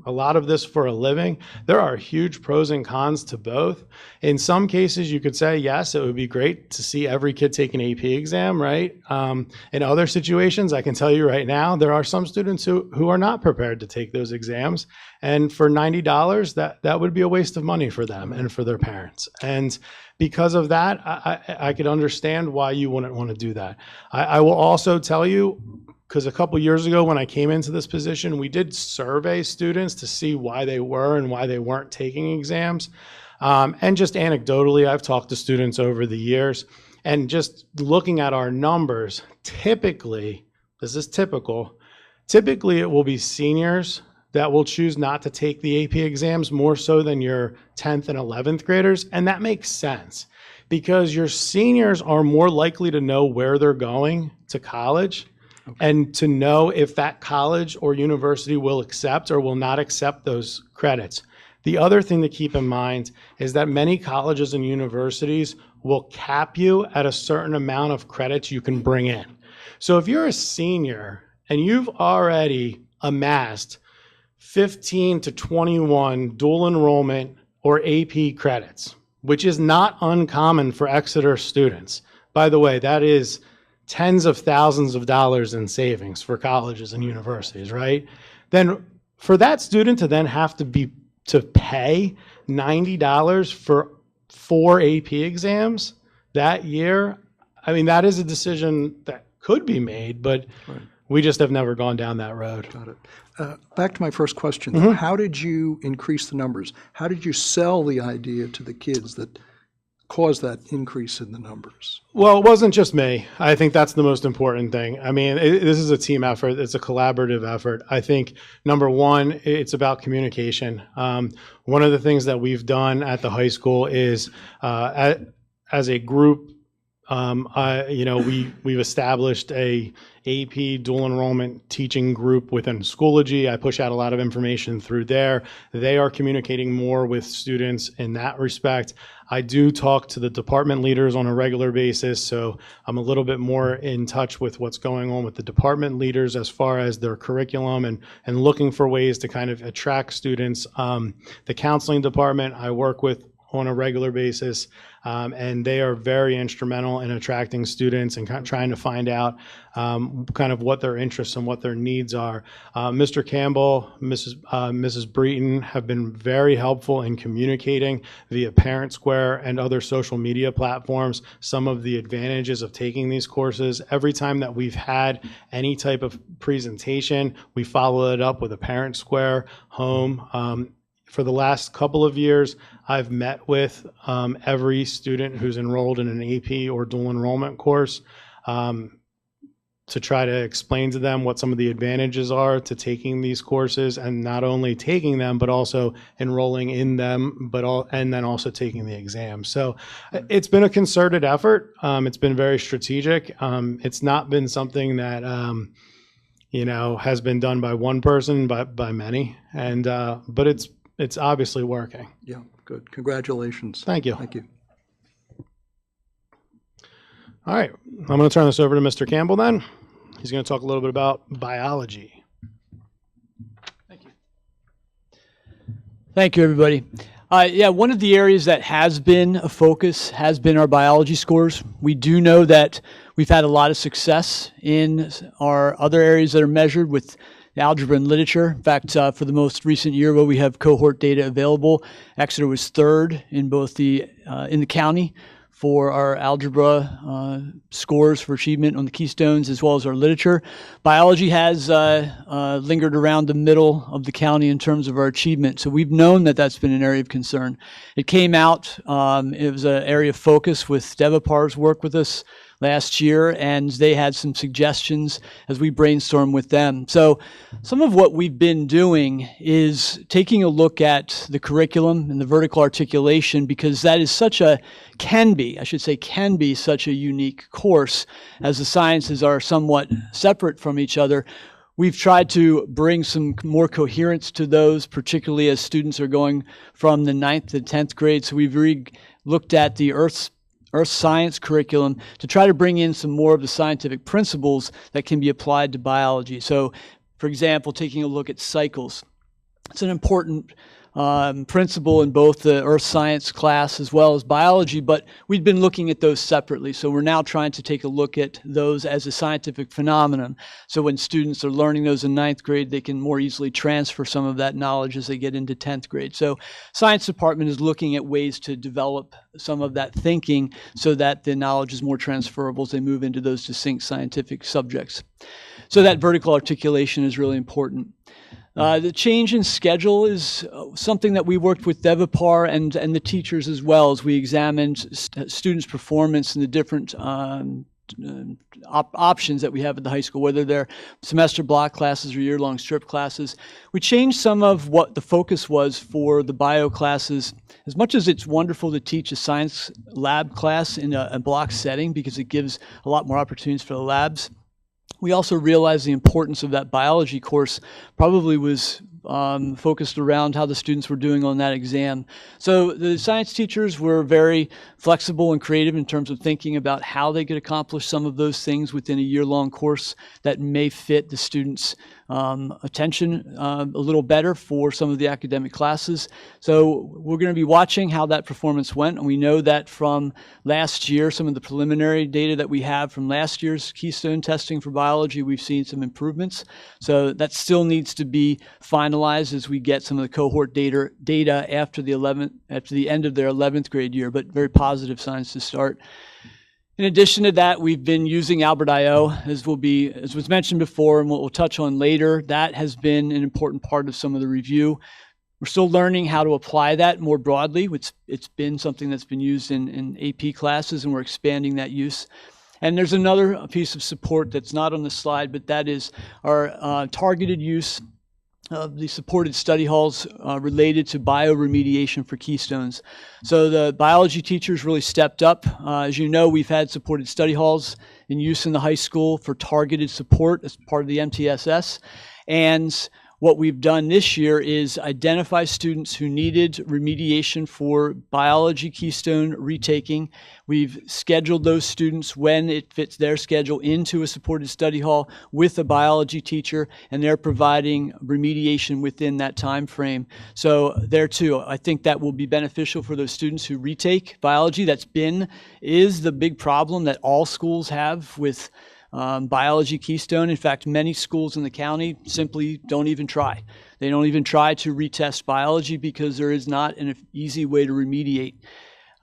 a lot of this for a living, there are huge pros and cons to both. In some cases, you could say, yes, it would be great to see every kid take an AP exam, right? In other situations, I can tell you right now, there are some students who are not prepared to take those exams. And for $90, that would be a waste of money for them and for their parents. And because of that, I could understand why you wouldn't want to do that. I will also tell you, because a couple years ago when I came into this position, we did survey students to see why they were and why they weren't taking exams. And just anecdotally, I've talked to students over the years, and just looking at our numbers, typically, this is typical, typically it will be seniors that will choose not to take the AP exams more so than your 10th and 11th graders. And that makes sense because your seniors are more likely to know where they're going to college and to know if that college or university will accept or will not accept those credits. The other thing to keep in mind is that many colleges and universities will cap you at a certain amount of credits you can bring in. So if you're a senior and you've already amassed 15 to 21 dual enrollment or AP credits, which is not uncommon for Exeter students. By the way, that is tens of thousands of dollars in savings for colleges and universities, right? Then for that student to then have to pay $90 for 4 AP exams that year, I mean, that is a decision that could be made, but we just have never gone down that road. Got it. Back to my first question, though. How did you increase the numbers? How did you sell the idea to the kids that caused that increase in the numbers? Well, it wasn't just me. I think that's the most important thing. I mean, this is a team effort. It's a collaborative effort. I think, number one, it's about communication. One of the things that we've done at the high school is, as a group, we've established a AP dual enrollment teaching group within Schoology. I push out a lot of information through there. They are communicating more with students in that respect. I do talk to the department leaders on a regular basis, so I'm a little bit more in touch with what's going on with the department leaders as far as their curriculum and looking for ways to kind of attract students. The counseling department I work with on a regular basis, and they are very instrumental in attracting students and trying to find out kind of what their interests and what their needs are. Mr. Campbell, Mrs. Breton have been very helpful in communicating via Parent Square and other social media platforms some of the advantages of taking these courses. Every time that we've had any type of presentation, we follow it up with a Parent Square home For the last couple of years, I've met with every student who's enrolled in an AP or dual enrollment course to try to explain to them what some of the advantages are to taking these courses, and not only taking them, but also enrolling in them, and then also taking the exam. So it's been a concerted effort. It's been very strategic. It's not been something that has been done by one person, but by many. And but it's obviously working. Yeah, good. Congratulations. Thank you. Thank you. All right, I'm going to turn this over to Mr. Campbell then. He's going to talk a little bit about biology. Thank you, everybody. Yeah, one of the areas that has been a focus has been our biology scores. We do know that we've had a lot of success in our other areas that are measured with algebra and literature. In fact, for the most recent year where we have cohort data available, Exeter was third in both in the county for our algebra scores for achievement on the keystones, as well as our literature. Biology has lingered around the middle of the county in terms of our achievement. So we've known that that's been an area of concern. It came out, it was an area of focus with Devapar's work with us last year, and they had some suggestions as we brainstormed with them. So some of what we've been doing is taking a look at the curriculum and the vertical articulation, because that is can be such a unique course, as the sciences are somewhat separate from each other. We've tried to bring some more coherence to those, particularly as students are going from the 9th to 10th grade. So we've looked at the Earth science curriculum to try to bring in some more of the scientific principles that can be applied to biology. So, for example, taking a look at cycles. It's an important principle in both the earth science class as well as biology, but we've been looking at those separately. So we're now trying to take a look at those as a scientific phenomenon. So when students are learning those in 9th grade, they can more easily transfer some of that knowledge as they get into 10th grade. So science department is looking at ways to develop some of that thinking so that the knowledge is more transferable as they move into those distinct scientific subjects. So that vertical articulation is really important. The change in schedule is something that we worked with Devapar and the teachers as well, as we examined students' performance in the different options that we have at the high school, whether they're semester block classes or year-long strip classes. We changed some of what the focus was for the bio classes. As much as it's wonderful to teach a science lab class in a block setting because it gives a lot more opportunities for the labs, we also realized the importance of that biology course probably was focused around how the students were doing on that exam. So the science teachers were very flexible and creative in terms of thinking about how they could accomplish some of those things within a year-long course that may fit the students' attention a little better for some of the academic classes. So we're going to be watching how that performance went, and we know that from last year, some of the preliminary data that we have from last year's Keystone testing for biology, we've seen some improvements. So that still needs to be finalized as we get some of the cohort data after the end of their 11th grade year, but very positive signs to start. In addition to that, we've been using Albert.io, as was mentioned before, and what we'll touch on later. That has been an important part of some of the review. We're still learning how to apply that more broadly. It's been something that's been used in AP classes, and we're expanding that use. And there's another piece of support that's not on the slide, but that is our targeted use of the supported study halls related to bioremediation for keystones. So the biology teachers really stepped up. As you know, we've had supported study halls in use in the high school for targeted support as part of the MTSS. And what we've done this year is identify students who needed remediation for biology keystone retaking. We've scheduled those students when it fits their schedule into a supported study hall with a biology teacher, and they're providing remediation within that time frame. So there too, I think that will be beneficial for those students who retake biology. Is the big problem that all schools have with biology keystone. In fact, many schools in the county simply don't even try. They don't even try to retest biology because there is not an easy way to remediate.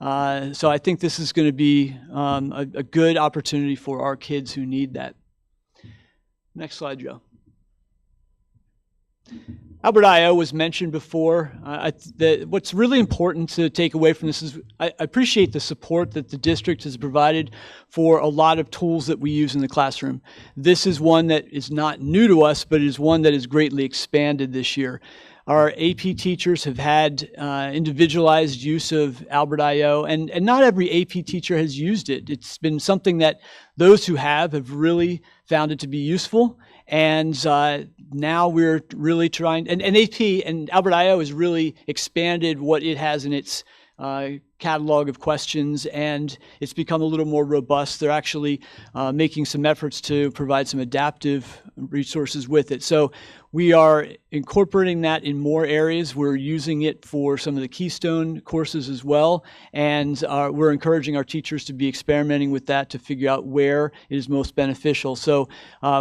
So I think this is going to be a good opportunity for our kids who need that. Next slide, Joe. Albert I.O. was mentioned before. What's really important to take away from this is I appreciate the support that the district has provided for a lot of tools that we use in the classroom. This is one that is not new to us, but is one that is greatly expanded this year. Our AP teachers have had individualized use of Albert I.O., and not every AP teacher has used it. It's been something that those who have really found it to be useful, and now we're really trying, and AP and Albert I.O. has really expanded what it has in its catalog of questions, and it's become a little more robust. They're actually making some efforts to provide some adaptive resources with it. So we are incorporating that in more areas. We're using it for some of the Keystone courses as well, and we're encouraging our teachers to be experimenting with that to figure out where it is most beneficial. So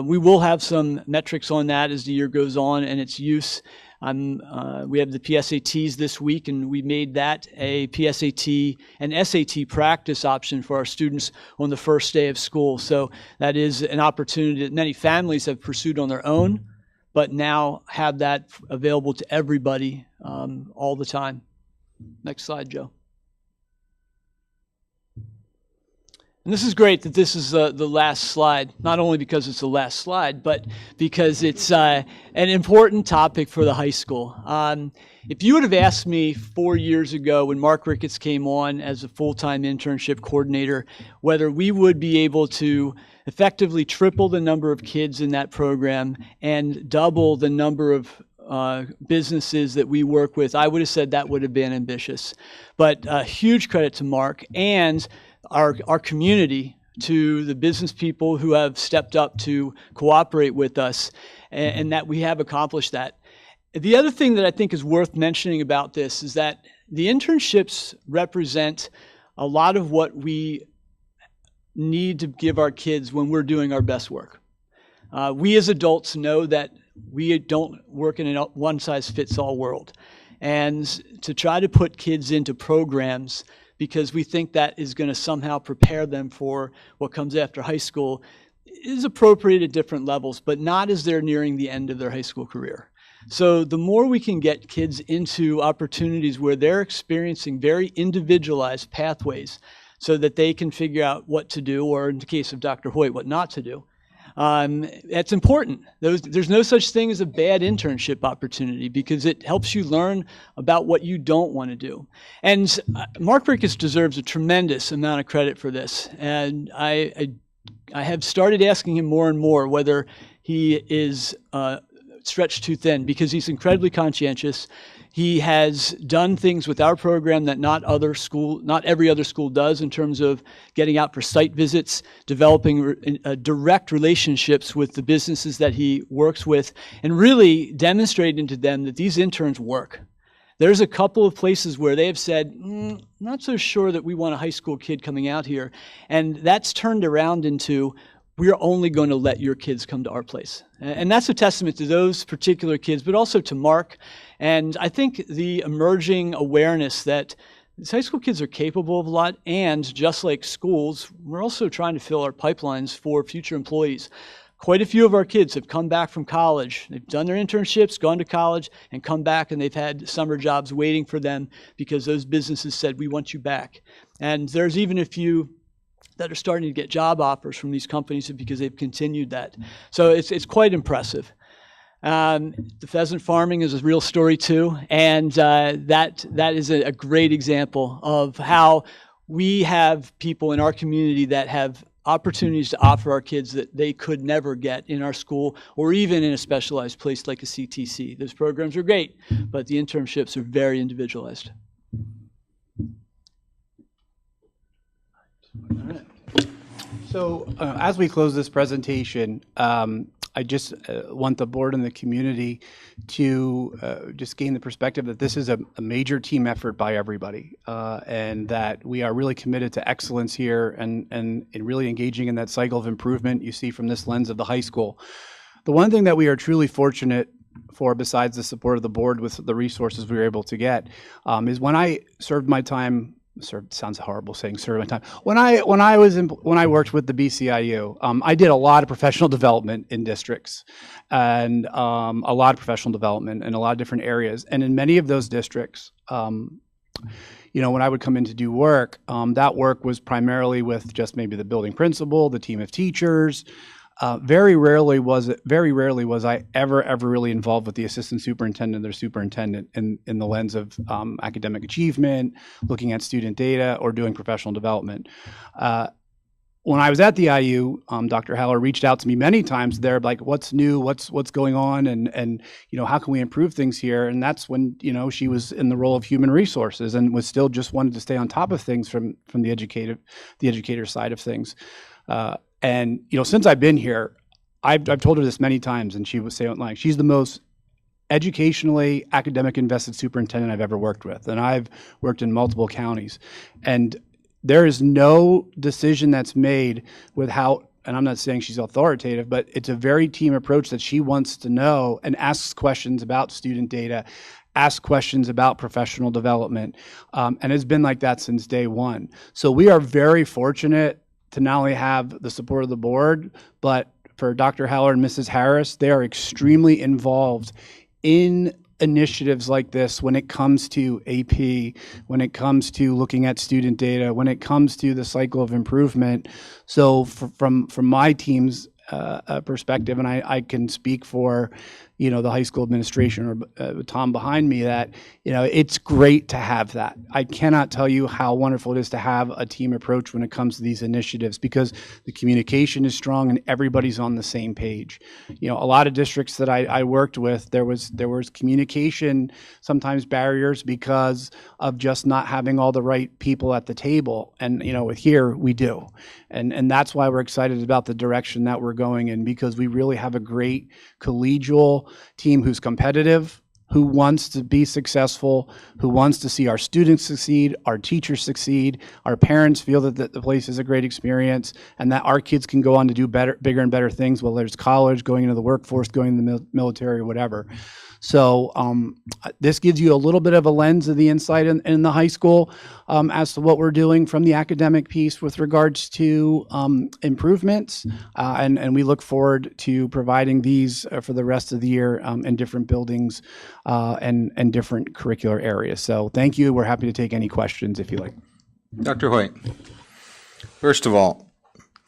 we will have some metrics on that as the year goes on and its use. We have the PSATs this week, and we made that a PSAT and SAT practice option for our students on the first day of school. So that is an opportunity that many families have pursued on their own, but now have that available to everybody all the time. Next slide, Joe. And this is great that this is the last slide, not only because it's the last slide, but because it's an important topic for the high school. If you would have asked me 4 years ago when Mark Ricketts came on as a full-time internship coordinator, whether we would be able to effectively triple the number of kids in that program and double the number of businesses that we work with, I would have said that would have been ambitious. But huge credit to Mark and our community, to the business people who have stepped up to cooperate with us, and that we have accomplished that. The other thing that I think is worth mentioning about this is that the internships represent a lot of what we need to give our kids when we're doing our best work. We as adults know that we don't work in a one-size-fits-all world. And to try to put kids into programs because we think that is going to somehow prepare them for what comes after high school is appropriate at different levels, but not as they're nearing the end of their high school career. So the more we can get kids into opportunities where they're experiencing very individualized pathways so that they can figure out what to do, or in the case of Dr. Hoyt, what not to do, that's important. There's no such thing as a bad internship opportunity because it helps you learn about what you don't want to do. And Mark Ricketts deserves a tremendous amount of credit for this. And I have started asking him more and more whether he is stretched too thin, because he's incredibly conscientious. He has done things with our program that not every other school does, in terms of getting out for site visits, developing direct relationships with the businesses that he works with, and really demonstrating to them that these interns work. There's a couple of places where they have said, not so sure that we want a high school kid coming out here. And that's turned around into, we're only going to let your kids come to our place. And that's a testament to those particular kids, but also to Mark. And I think the emerging awareness that these high school kids are capable of a lot, and just like schools, we're also trying to fill our pipelines for future employees. Quite a few of our kids have come back from college. They've done their internships, gone to college, and come back, and they've had summer jobs waiting for them because those businesses said, we want you back. And there's even a few that are starting to get job offers from these companies because they've continued that. So it's quite impressive. The pheasant farming is a real story too, and that is a great example of how we have people in our community that have opportunities to offer our kids that they could never get in our school or even in a specialized place like a CTC. Those programs are great, but the internships are very individualized. So as we close this presentation, I just want the board and the community to just gain the perspective that this is a major team effort by everybody, and that we are really committed to excellence here and really engaging in that cycle of improvement you see from this lens of the high school. The one thing that we are truly fortunate for, besides the support of the board with the resources we were able to get, is when I served my time sounds horrible saying serve my time. When I worked with the BCIU, I did a lot of professional development in districts, and a lot of professional development in a lot of different areas. And in many of those districts, when I would come in to do work, that work was primarily with just maybe the building principal, the team of teachers. Very rarely was I ever really involved with the assistant superintendent or superintendent in the lens of academic achievement, looking at student data, or doing professional development. When I was at the IU, Dr. Haller reached out to me many times. They're like, "What's new? What's going on? And how can we improve things here?" And that's when she was in the role of human resources and was still just wanted to stay on top of things from the educator side of things. And since I've been here, I've told her this many times, and she would say it like she's the most educationally academic invested superintendent I've ever worked with, and I've worked in multiple counties, and there is no decision that's made with how. And I'm not saying she's authoritative, but it's a very team approach that she wants to know and asks questions about student data, asks questions about professional development, and it's been like that since day one. So we are very fortunate to not only have the support of the board, but for Dr. Haller and Mrs. Harris, they are extremely involved in initiatives like this when it comes to AP, when it comes to looking at student data, when it comes to the cycle of improvement. So from my team's perspective, and I can speak for the high school administration or Tom behind me, that it's great to have that. I cannot tell you how wonderful it is to have a team approach when it comes to these initiatives, because the communication is strong and everybody's on the same page. A lot of districts that I worked with, there was communication, sometimes barriers because of just not having all the right people at the table. And with here we do, and that's why we're excited about the direction that we're going in, because we really have a great collegial team who's competitive, who wants to be successful, who wants to see our students succeed, our teachers succeed, our parents feel that the place is a great experience, and that our kids can go on to do bigger and better things, whether it's college, going into the workforce, going into the military, or whatever. So this gives you a little bit of a lens of the insight in the high school as to what we're doing from the academic piece with regards to improvements. And we look forward to providing these for the rest of the year in different buildings and different curricular areas. So thank you. We're happy to take any questions if you like. Dr. Hoyt, first of all,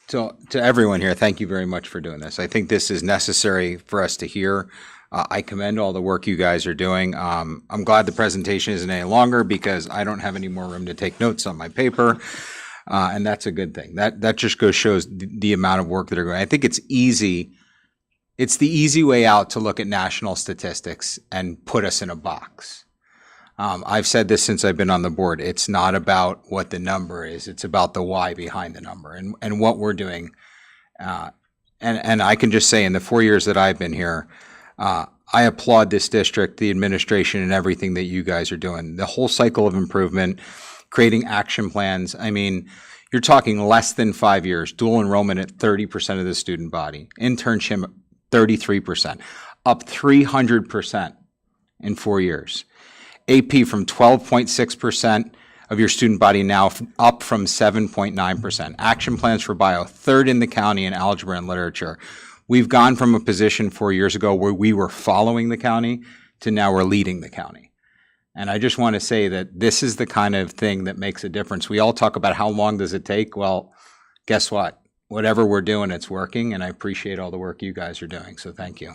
to everyone here, thank you very much for doing this. I think this is necessary for us to hear. I commend all the work you guys are doing. I'm glad the presentation isn't any longer because I don't have any more room to take notes on my paper, and that's a good thing. That just shows the amount of work that are going. I think it's easy. It's the easy way out to look at national statistics and put us in a box. I've said this since I've been on the board. It's not about what the number is. It's about the why behind the number and what we're doing. And I can just say in the 4 years that I've been here, I applaud this district, the administration, and everything that you guys are doing. The whole cycle of improvement, creating action plans. I mean, you're talking less than 5 years, dual enrollment at 30% of the student body, internship 33%, up 300% in 4 years. AP from 12.6% of your student body now up from 7.9%. Action plans for bio, third in the county in algebra and literature. We've gone from a position 4 years ago where we were following the county to now we're leading the county. And I just want to say that this is the kind of thing that makes a difference. We all talk about how long does it take? Well, guess what? Whatever we're doing, it's working, and I appreciate all the work you guys are doing, so thank you.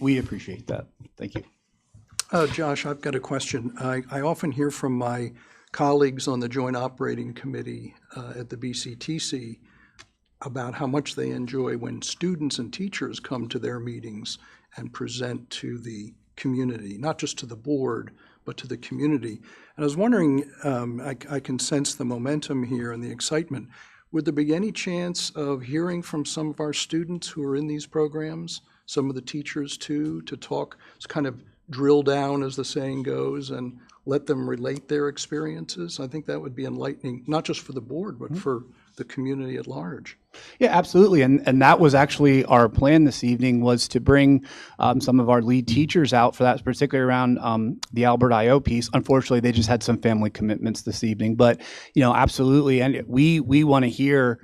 We appreciate that. Thank you. Josh, I've got a question. I often hear from my colleagues on the Joint Operating Committee at the BCTC about how much they enjoy when students and teachers come to their meetings and present to the community, not just to the board, but to the community. And I was wondering, I can sense the momentum here and the excitement. Would there be any chance of hearing from some of our students who are in these programs, some of the teachers too, to talk, kind of drill down, as the saying goes, and let them relate their experiences? I think that would be enlightening, not just for the board, but for the community at large. Yeah, absolutely. And that was actually our plan this evening, was to bring some of our lead teachers out for that, particularly around the Albert I.O. piece. Unfortunately, they just had some family commitments this evening. But, absolutely. And we want to hear,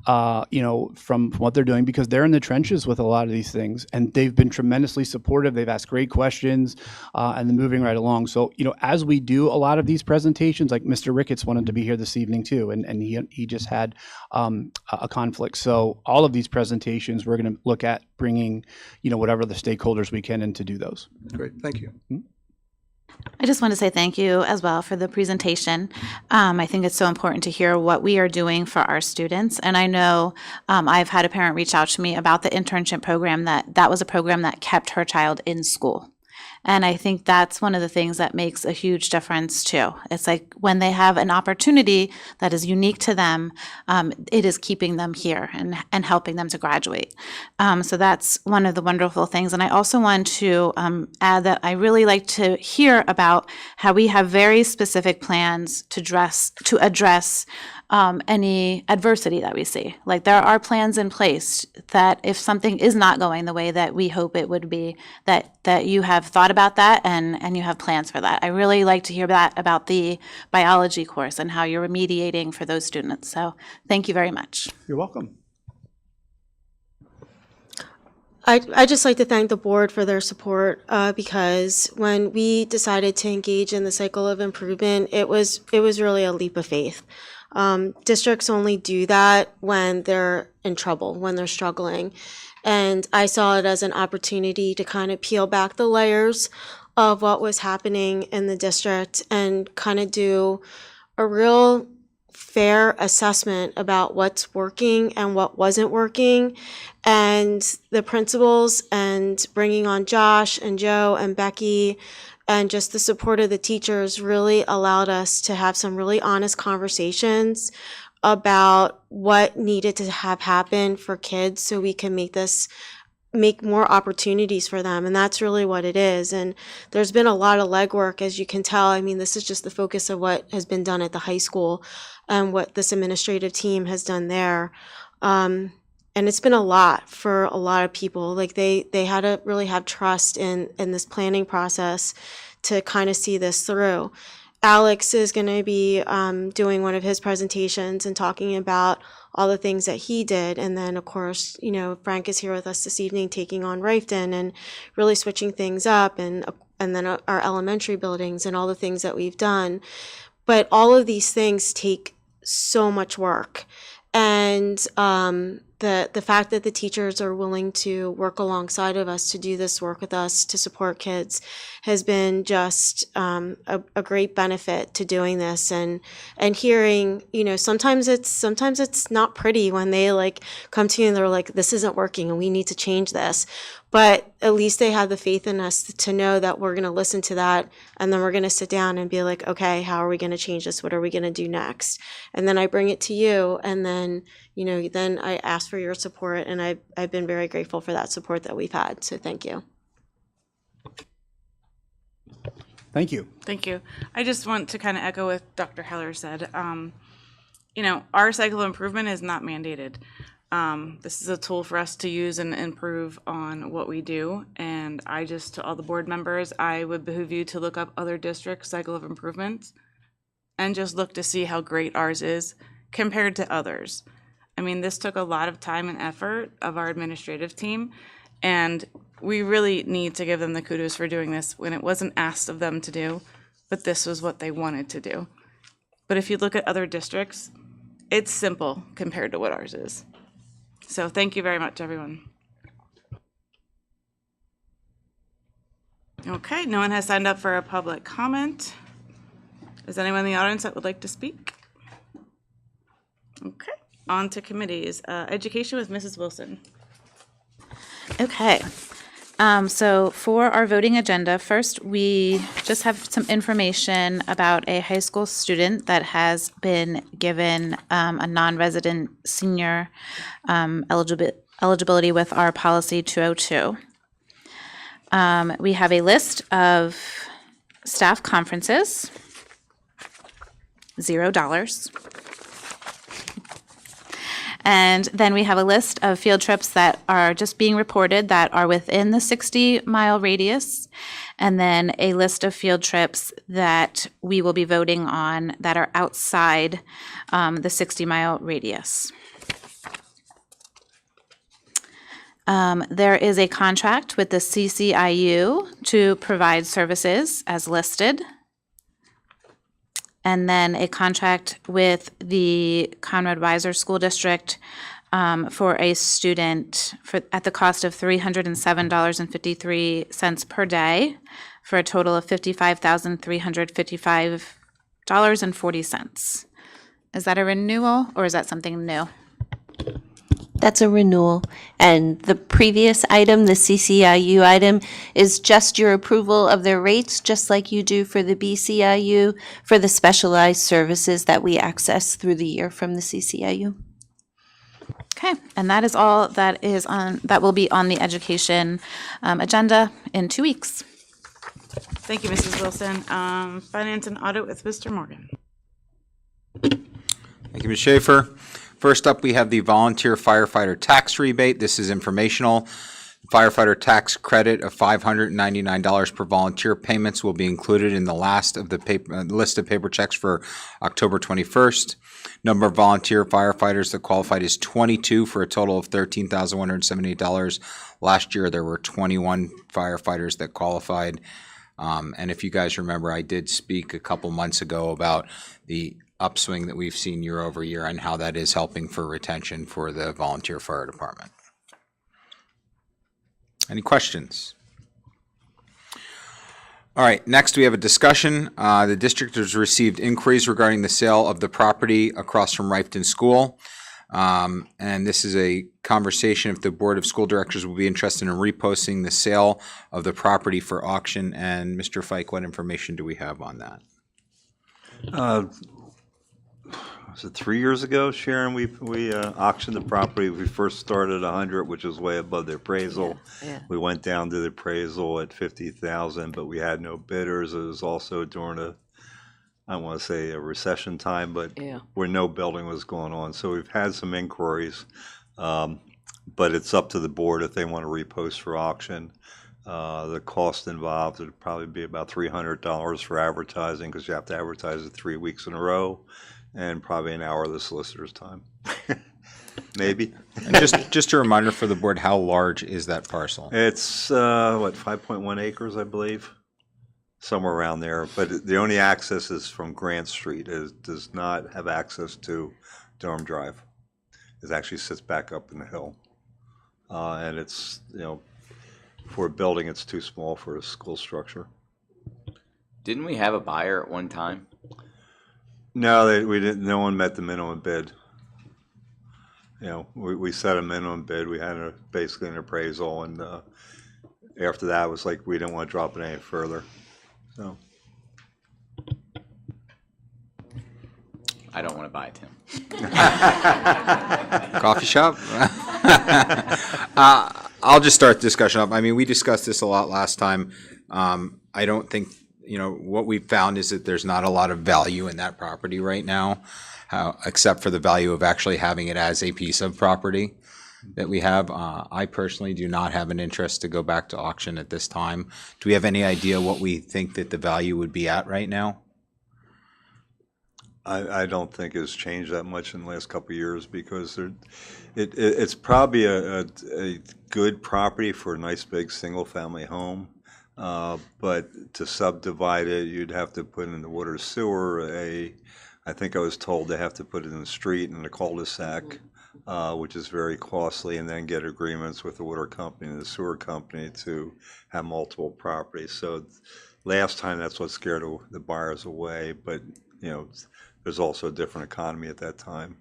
from what they're doing, because they're in the trenches with a lot of these things. And they've been tremendously supportive. They've asked great questions and they're moving right along. So, as we do a lot of these presentations, like Mr. Ricketts wanted to be here this evening too, and he just had a conflict. So all of these presentations, we're going to look at bringing, whatever the stakeholders we can in to do those. Great, thank you. I just want to say thank you as well for the presentation. I think it's so important to hear what we are doing for our students. And I know I've had a parent reach out to me about the internship program, that was a program that kept her child in school. And I think that's one of the things that makes a huge difference too. It's like when they have an opportunity that is unique to them, it is keeping them here and helping them to graduate. So that's one of the wonderful things. And I also want to add that I really like to hear about how we have very specific plans to address any adversity that we see. Like there are plans in place that if something is not going the way that we hope it would be, that you have thought about that and you have plans for that. I really like to hear that about the biology course and how you're remediating for those students. So thank you very much. You're welcome. I'd just like to thank the board for their support because when we decided to engage in the cycle of improvement, it was really a leap of faith. Districts only do that when they're in trouble, when they're struggling. And I saw it as an opportunity to kind of peel back the layers of what was happening in the district and kind of do a real fair assessment about what's working and what wasn't working. And the principals and bringing on Josh and Joe and Becky and just the support of the teachers really allowed us to have some really honest conversations about what needed to have happen for kids so we can make more opportunities for them. And that's really what it is. And there's been a lot of legwork, as you can tell. I mean, this is just the focus of what has been done at the high school and what this administrative team has done there. And it's been a lot for a lot of people. Like they had to really have trust in this planning process to kind of see this through. Alex is going to be doing one of his presentations and talking about all the things that he did. And then, of course, Frank is here with us this evening taking on Rifton and really switching things up and then our elementary buildings and all the things that we've done. But all of these things take so much work. And the fact that the teachers are willing to work alongside of us to do this work with us to support kids has been just a great benefit to doing this and hearing, sometimes it's not pretty when they come to you and they're like, this isn't working and we need to change this. But at least they have the faith in us to know that we're going to listen to that. And then we're going to sit down and be like, okay, how are we going to change this? What are we going to do next? And then I bring it to you. And then, then I ask for your support. And I've been very grateful for that support that we've had. So thank you. Thank you. Thank you. I just want to kind of echo what Dr. Heller said. Our cycle of improvement is not mandated. This is a tool for us to use and improve on what we do. And to all the board members, I would behoove you to look up other districts' cycle of improvements and just look to see how great ours is compared to others. I mean, this took a lot of time and effort of our administrative team, and we really need to give them the kudos for doing this when it wasn't asked of them to do, but this was what they wanted to do. But if you look at other districts, it's simple compared to what ours is. So thank you very much, everyone. Okay, no one has signed up for a public comment. Is anyone in the audience that would like to speak? Okay, on to committees. Education with Mrs. Wilson. Okay. So for our voting agenda, first we just have some information about a high school student that has been given a non-resident senior eligibility with our policy 202. We have a list of staff conferences, $0. And then we have a list of field trips that are just being reported that are within the 60-mile radius, and then a list of field trips that we will be voting on that are outside the 60-mile radius. There is a contract with the CCIU to provide services as listed. And then a contract with the Conrad Weiser School District for a student at the cost of $307.53 per day for a total of $55,355.40. Is that a renewal or is that something new? That's a renewal. And the previous item, the CCIU item, is just your approval of their rates, just like you do for the BCIU, for the specialized services that we access through the year from the CCIU. Okay, and that is all that is on, that will be on the education agenda in 2 weeks. Thank you, Mrs. Wilson. Finance and audit with Mr. Morgan. Thank you, Ms. Schaefer. First up, we have the volunteer firefighter tax rebate. This is informational. Firefighter tax credit of $599 per volunteer payments will be included in the last of the list of paper checks for October 21st. Number of volunteer firefighters that qualified is 22 for a total of $13,178. Last year, there were 21 firefighters that qualified. And if you guys remember, I did speak a couple months ago about the upswing that we've seen year over year and how that is helping for retention for the volunteer fire department. Any questions? All right, next we have a discussion. The district has received inquiries regarding the sale of the property across from Rifton School. And this is a conversation if the Board of School Directors will be interested in reposting the sale of the property for auction. And Mr. Fike, what information do we have on that? Was it 3 years ago, Sharon? We auctioned the property. We first started at 100, which was way above the appraisal. Yeah. We went down to the appraisal at 50,000, but we had no bidders. It was also during I don't want to say a recession time, but where no building was going on. So we've had some inquiries, but it's up to the board if they want to repost for auction. The cost involved would probably be about $300 for advertising because you have to advertise it 3 weeks in a row. And probably an hour of the solicitor's time, maybe. And just a reminder for the board, how large is that parcel? It's 5.1 acres, I believe, somewhere around there. But the only access is from Grant Street. It does not have access to Durham Drive. It actually sits back up in the hill, and it's for a building, it's too small for a school structure. Didn't we have a buyer at one time? No, we didn't. No one met the minimum bid. We set a minimum bid. We had basically an appraisal, and after that, it was like we didn't want to drop it any further. So I don't want to buy it, Tim. Coffee shop? I'll just start the discussion up. I mean, we discussed this a lot last time. I don't think, what we've found is that there's not a lot of value in that property right now, except for the value of actually having it as a piece of property that we have. I personally do not have an interest to go back to auction at this time. Do we have any idea what we think that the value would be at right now? I don't think it's changed that much in the last couple of years because it's probably a good property for a nice big single-family home. But to subdivide it, you'd have to put in the water sewer. I think I was told they have to put it in the street and a cul-de-sac, which is very costly, and then get agreements with the water company and the sewer company to have multiple properties. So last time, that's what scared the buyers away. But there's also a different economy at that time.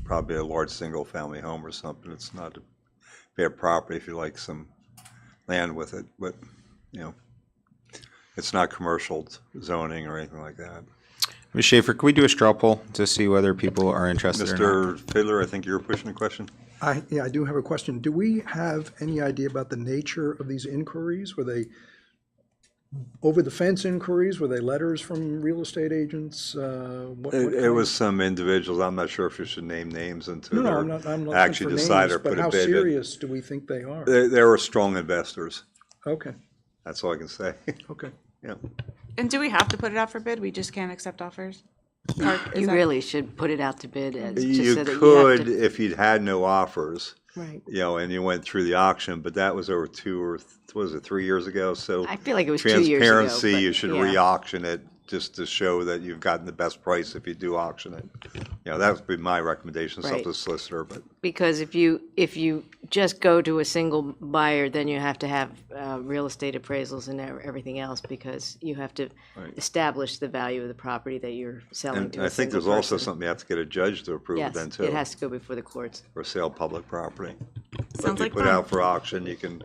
Probably a large single-family home or something. It's not a bad property if you like some land with it, but it's not commercial zoning or anything like that. Ms. Schaefer, can we do a straw poll to see whether people are interested or not? Mr. Fiddler, I think you were pushing a question. I do have a question. Do we have any idea about the nature of these inquiries? Were they over-the-fence inquiries? Were they letters from real estate agents? It was some individuals, I'm not sure if you should name names until No, I'm they're not looking actually for decided names, or but put a how bid in. serious do we think they are? They were strong investors, Okay, that's all I can say. okay. Yeah. And do we have to put it out for bid? We just can't accept offers? Or is You that- really should put it out to bid as just You so that you have could, to. if you'd had no offers, Right. you know, and you went through the auction, but that was over 3 years ago, so. I feel like it was 2 years ago. Transparency, but you should yeah. re-auction it, just to show that you've gotten the best price if you do auction it. You know, that would be my recommendation, it's up to the Right. solicitor, but. Because if you just go to a single buyer, then you have to have real estate appraisals and everything else because you have to establish the value of the property that you're selling And to a I think single there's also person. something you have to get a judge to approve it Yes, then too. it has to go before the courts. For sale of public property. But Sounds if you like put fun. out for auction, you can,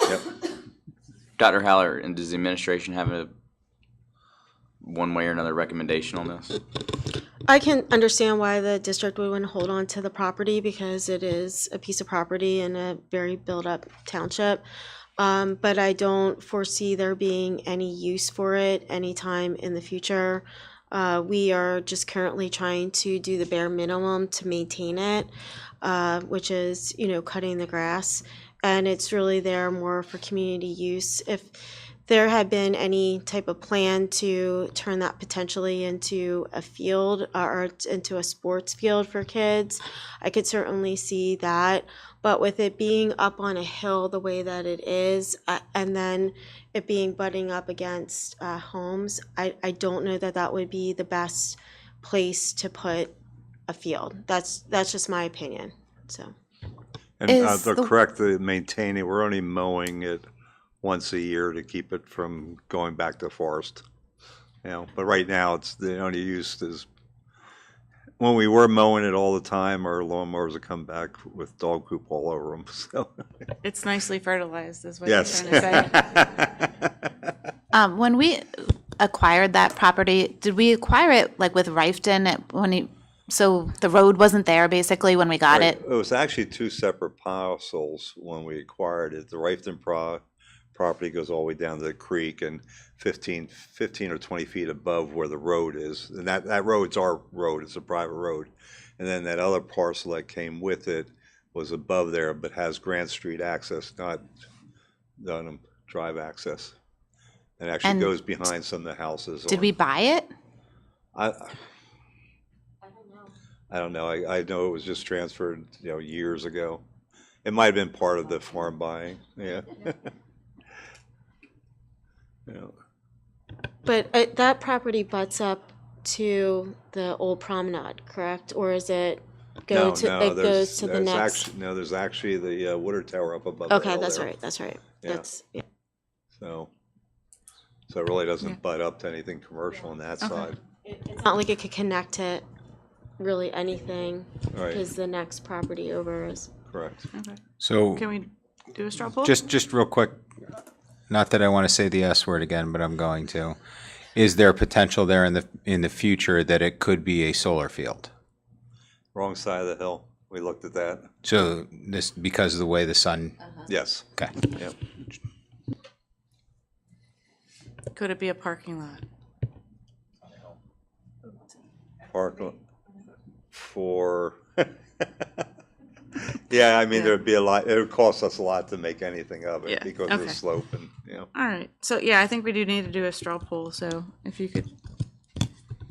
yep. Dr. Haller, and does the administration have a one way or another recommendation on this? I can understand why the district would want to hold on to the property because it is a piece of property in a very built-up township. But I don't foresee there being any use for it anytime in the future. We are just currently trying to do the bare minimum to maintain it, which is, cutting the grass. And it's really there more for community use. If there had been any type of plan to turn that potentially into a field or into a sports field for kids, I could certainly see that. But with it being up on a hill the way that it is, and then it being butting up against homes, I don't know that that would be the best place to put a field. That's just my opinion. So. And they're correct, the maintaining, we're only mowing it once a year to keep it from going back to forest. You know, but right now it's the only use is when we were mowing it all the time, our lawnmowers would come back with dog poop all over them. So It's nicely fertilized, is what yes. you're trying to say. When we acquired that property, did we acquire it like with Rifton so the road wasn't there basically when we got Right. it? It was actually two separate parcels when we acquired it. The Rifton property goes all the way down to the creek and 15 or 20 feet above where the road is. And that road's our road, it's a private road. And then that other parcel that came with it was above there, but has Grant Street access, not Dunham Drive access. And actually And goes behind some of the houses. Did we buy it? I don't know. I know it was just transferred, years ago. It might have been part of the farm buying, yeah. Yeah. But that property butts up to the old promenade, correct? Or is it goes to the next? There's actually the water tower up above. Okay, the hill that's there. right. That's right. Yeah. So it really doesn't butt up to anything commercial on that side. It's not like it could connect to really anything Right. because the next property over is. Correct. Okay. So Can we do a straw poll? just real quick, not that I want to say the S word again, but I'm going to. Is there potential there in the future that it could be a solar field? Wrong side of the hill. We looked at that. So this because of the way the sun. Yes. Okay. Yep. Could it be a parking lot? Park for. Yeah, I mean, there'd be a lot, it would cost us a lot to make anything of it Yeah, because of the okay. slope and, All right. So, yeah, I think we do need to do a straw poll. So if you could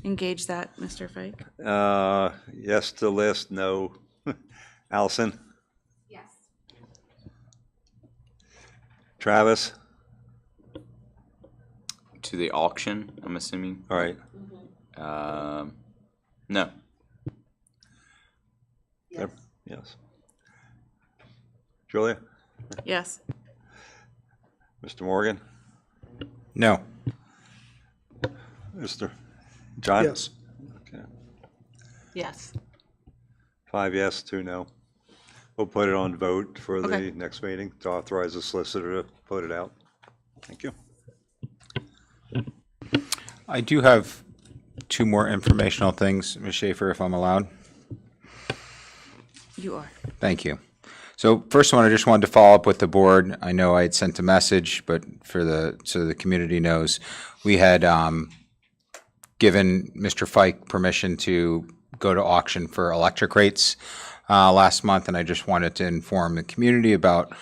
engage that, Mr. Fike. Yes to list, no. Allison? Yes. Travis? To the auction, I'm assuming? All right. No. Yep. Yes. Julia? Yes. Mr. Morgan? No. Mr. John? Yes. Okay. Yes. 5 yes, 2 no. We'll put it on vote for the Okay. next meeting to authorize the solicitor to put it out. Thank you. I do have 2 more informational things, Ms. Schaefer, if I'm allowed. You are. Thank you. So first one, I just wanted to follow up with the board. I know I had sent a message, but so the community knows, we had given Mr. Fike permission to go to auction for electric rates last month, and I just wanted to inform the community about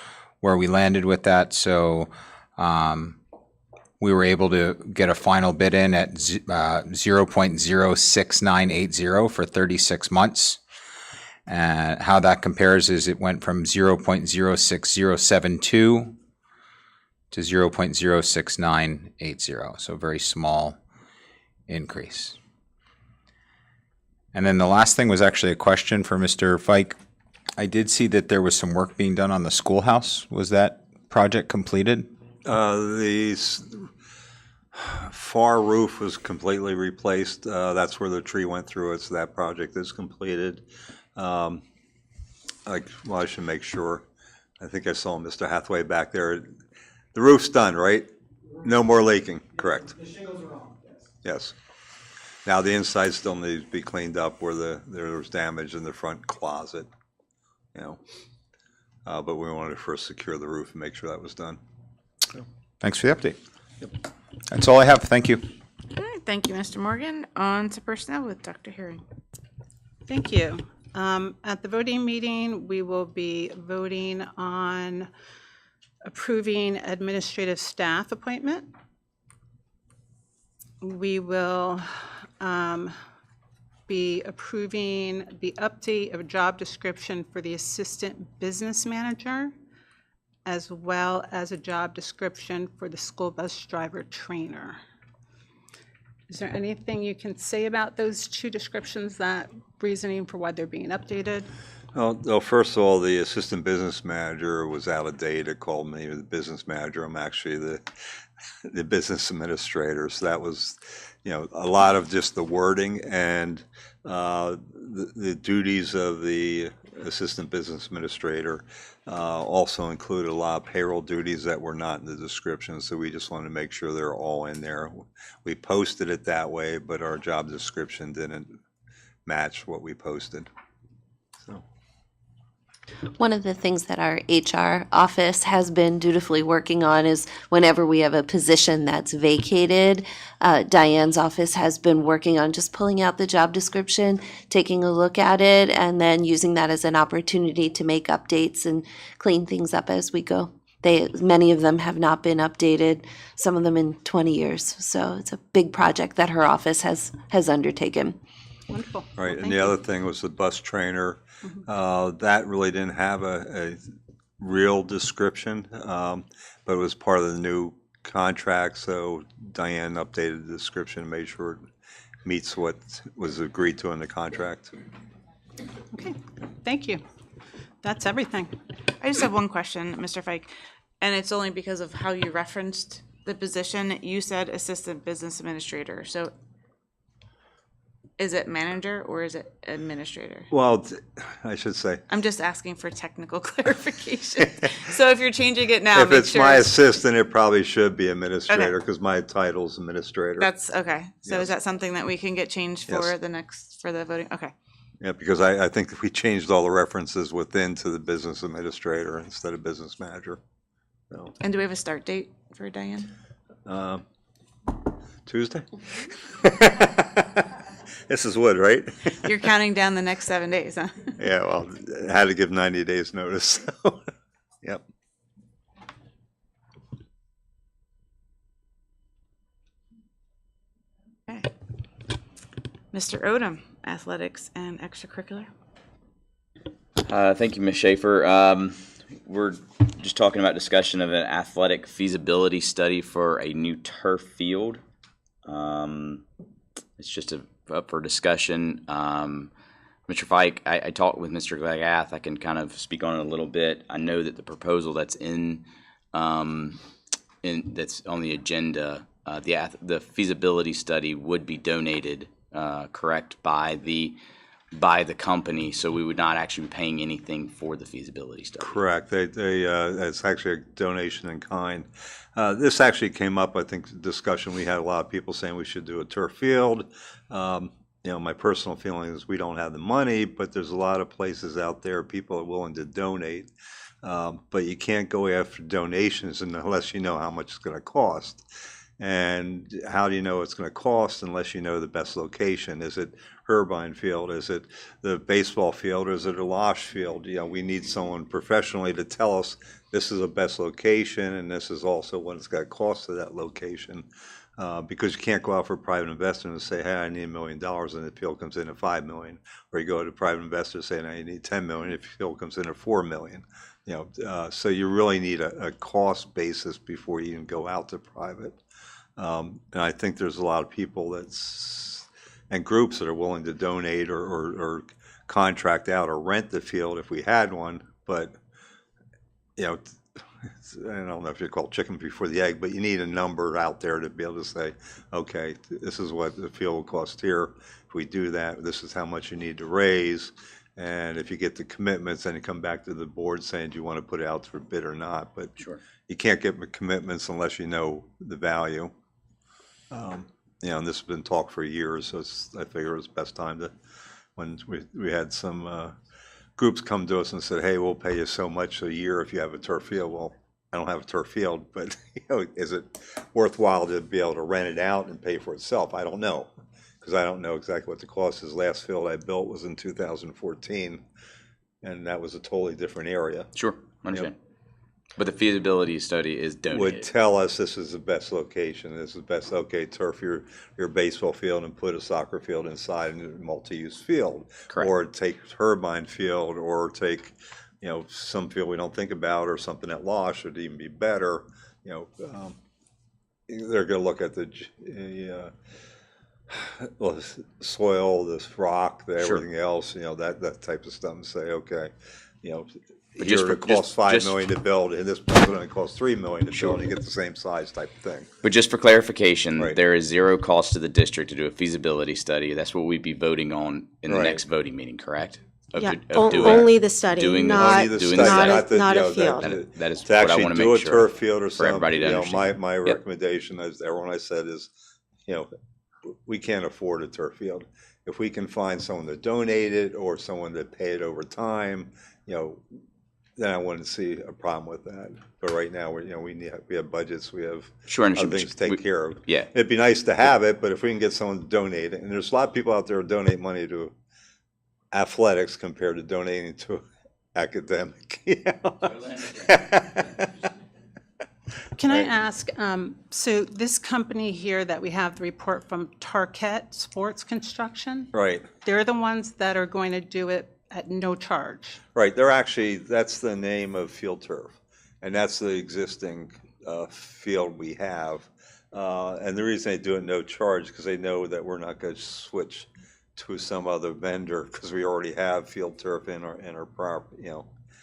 where we landed with that. So we were able to get a final bid in at 0.06980 for 36 months. And how that compares is it went from 0.06072 to 0.06980, so a very small increase. And then the last thing was actually a question for Mr. Fike. I did see that there was some work being done on the schoolhouse. Was that project completed? The far roof was completely replaced. That's where the tree went through it, so that project is completed. I should make sure. I think I saw Mr. Hathaway back there. The roof's done, right? No more leaking, correct? The shingles are on, yes. Yes. Now, the inside still needs to be cleaned up where there was damage in the front closet, but we wanted to first secure the roof and make sure that was done. So. Thanks for the update. Yep. That's all I have. Thank you. All right, thank you, Mr. Morgan. On to personnel with Dr. Herring. Thank you. At the voting meeting, we will be voting on approving administrative staff appointment. We will be approving the update of job description for the assistant business manager, as well as a job description for the school bus driver trainer. Is there anything you can say about those two descriptions, that reasoning for why they're being updated? Well, first of all, the assistant business manager was out of date. It called me the business manager. I'm actually the business administrator. So that was, a lot of just the wording, and the duties of the assistant business administrator also included a lot of payroll duties that were not in the description. So we just wanted to make sure they're all in there. We posted it that way, but our job description didn't match what we posted. So. One of the things that our HR office has been dutifully working on is whenever we have a position that's vacated, Diane's office has been working on just pulling out the job description, taking a look at it, and then using that as an opportunity to make updates and clean things up as we go. Many of them have not been updated, some of them in 20 years. So it's a big project that her office has undertaken. Wonderful. Right, and the other thing was the bus trainer. That really didn't have a real description, but it was part of the new contract, so Diane updated the description, made sure it meets what was agreed to in the contract. Okay, thank you. That's everything. I just have one question, Mr. Fike, and it's only because of how you referenced the position. You said assistant business administrator, so is it manager or is it administrator? Well, I should say. I'm just asking for technical clarification. So if you're changing it now, If it's my assistant, it probably should be administrator, because my title's administrator. That's okay. So Yes. is that something that we can get changed for Yes. for the voting? Okay. Yeah, because I think that we changed all the references within to the business administrator instead of business manager. So, And do we have a start date for Diane? Tuesday? This is Wood, right? You're counting down the next 7 days, huh? Yeah, well, I had to give 90 days notice. So. Yep. Okay. Mr. Odom, athletics and extracurricular. Thank you, Ms. Schaefer. We're just talking about discussion of an athletic feasibility study for a new turf field. It's just up for discussion. Mr. Fike, I talked with Mr. Glagath. I can kind of speak on it a little bit. I know that the proposal that's that's on the agenda, the feasibility study would be donated, correct, by the company, so we would not actually be paying anything for the feasibility study. Correct. It's actually a donation in kind. This actually came up, I think, the discussion. We had a lot of people saying we should do a turf field. my personal feeling is we don't have the money, but there's a lot of places out there, people are willing to donate. But you can't go after donations unless you know how much it's going to cost. And how do you know it's going to cost unless you know the best location? Is it Irvine Field? Is it the baseball field? Or is it a Losh Field? We need someone professionally to tell us this is the best location and this is also what it's got to cost to that location. Because you can't go out for a private investor and say, hey, I need $1 million, and the field comes in at $5 million. Or you go to a private investor and say, no, you need $10 million, if the field comes in at $4 million. So you really need a cost basis before you even go out to private. And I think there's a lot of people and groups that are willing to donate or contract out or rent the field if we had one. But, I don't know if you call it chicken before the egg, but you need a number out there to be able to say, okay, this is what the field will cost here. If we do that, this is how much you need to raise. And if you get the commitments, then you come back to the board saying, do you want to put it out for bid or not? But Sure. You can't get commitments unless you know the value. And this has been talked for years, so I figure it was best time to, when we had some groups come to us and said, hey, we'll pay you so much a year if you have a turf field. Well, I don't have a turf field, but is it worthwhile to be able to rent it out and pay for itself? I don't know, because I don't know exactly what the cost is. Last field I built was in 2014, and that was a totally different area. Sure, understand. But the feasibility study is donated. Would tell us this is the best location, this is the best, okay, turf your baseball field and put a soccer field inside and a multi-use field. Correct. Or take Irvine Field, or take, some field we don't think about, or something at Losh would even be better. They're going to look at the soil, this rock, everything else, that type of stuff, and say, okay, But here it costs $5 million to build, and this one's going to cost $3 million to build, and you get the same size type of thing. But just for clarification, Right. there is zero cost to the district to do a feasibility study. That's what we'd be voting on in the Right. next voting meeting, correct? Yeah, only the study, doing the- not, Only the doing study, the- not a that- field. That is To what I actually want to do a make sure turf field or for everybody something, to understand. my Yep. recommendation, as everyone I said, is, we can't afford a turf field. If we can find someone to donate it or someone to pay it over time, then I wouldn't see a problem with that. But right now, we have budgets, we have Sure, other understand. things to take care of. Yeah. It'd be nice to have it, but if we can get someone to donate it, and there's a lot of people out there who donate money to athletics compared to donating to academic. Can I ask, so this company here that we have the report from, Tarkett Sports Construction, Right. they're the ones that are going to do it at no charge? Right, that's the name of Field Turf, and that's the existing field we have. And the reason they do it no charge, because they know that we're not going to switch to some other vendor, because we already have Field Turf in our property,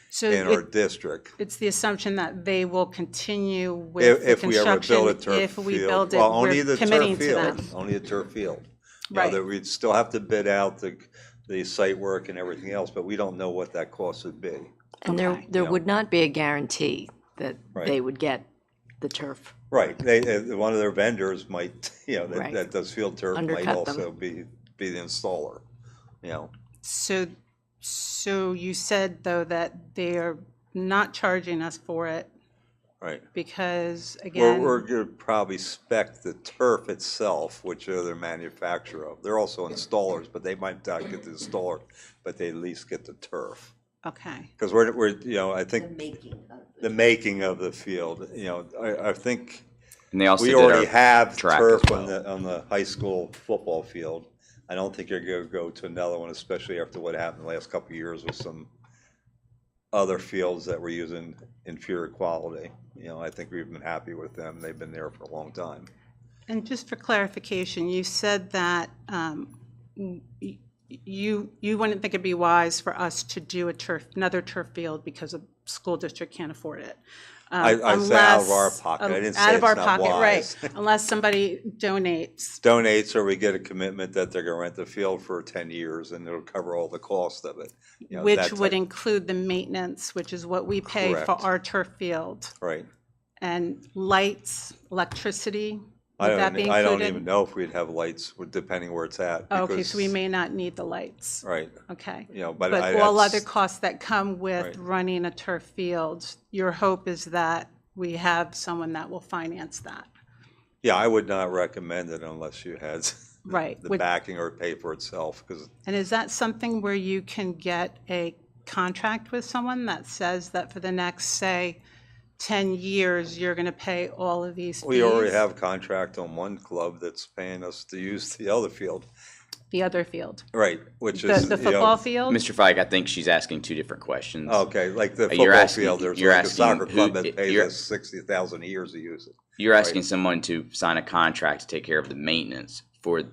So in our district. it's the assumption that they will continue with the If we ever construction. build a turf If we field. build it, Well, only we're the committing turf to field, them. only a turf field. Right. That we'd still have to bid out the site work and everything else, but we don't know what that cost would be. And there would not be a guarantee that Right. they would get the turf. Right, one of their vendors might, Right. that does Field Turf might Undercut them. also be the installer, So you said, though, that they are not charging us for it Right. because, again. We're going to probably spec the turf itself, which they're the manufacturer of. They're also installers, but they might not get the installer, but they at least get the turf. Okay. Because we're I think the making of the field, I think And they also we did already our have track turf as well. on the high school football field. I don't think you're going to go to another one, especially after what happened the last couple of years with some other fields that were using inferior quality. I think we've been happy with them. They've been there for a long time. And just for clarification, you said that you wouldn't think it'd be wise for us to do another turf field because the school district can't afford it. I said out of our pocket. I didn't say Out of it's our not pocket, wise. right? Unless somebody donates. Donates, or we get a commitment that they're going to rent the field for 10 years and it'll cover all the cost of it. Which that would type- include the maintenance, which is what we pay for Correct. our turf field. Right. And lights, electricity. I Would that be I don't included? even know if we'd have lights, depending where it's at. Okay, because- so we may not need the lights. Right. Okay. You know, but But all that's- other costs that come with Right. running a turf field, your hope is that we have someone that will finance that. Yeah, I would not recommend it unless you had Right. the Would- backing or pay for itself, because And is that something where you can get a contract with someone that says that for the next, say, 10 years, you're going to pay all of these fees? we already have a contract on one club that's paying us to use the other field. The other field? Right, which The is, the you know, football field? Mr. Feig, I think she's asking two different questions. Okay, like the You're football asking- field, there's you're like a asking soccer club who- that pays you're- us 60,000 a year to use it. You're asking someone to sign a contract to take care of the maintenance for,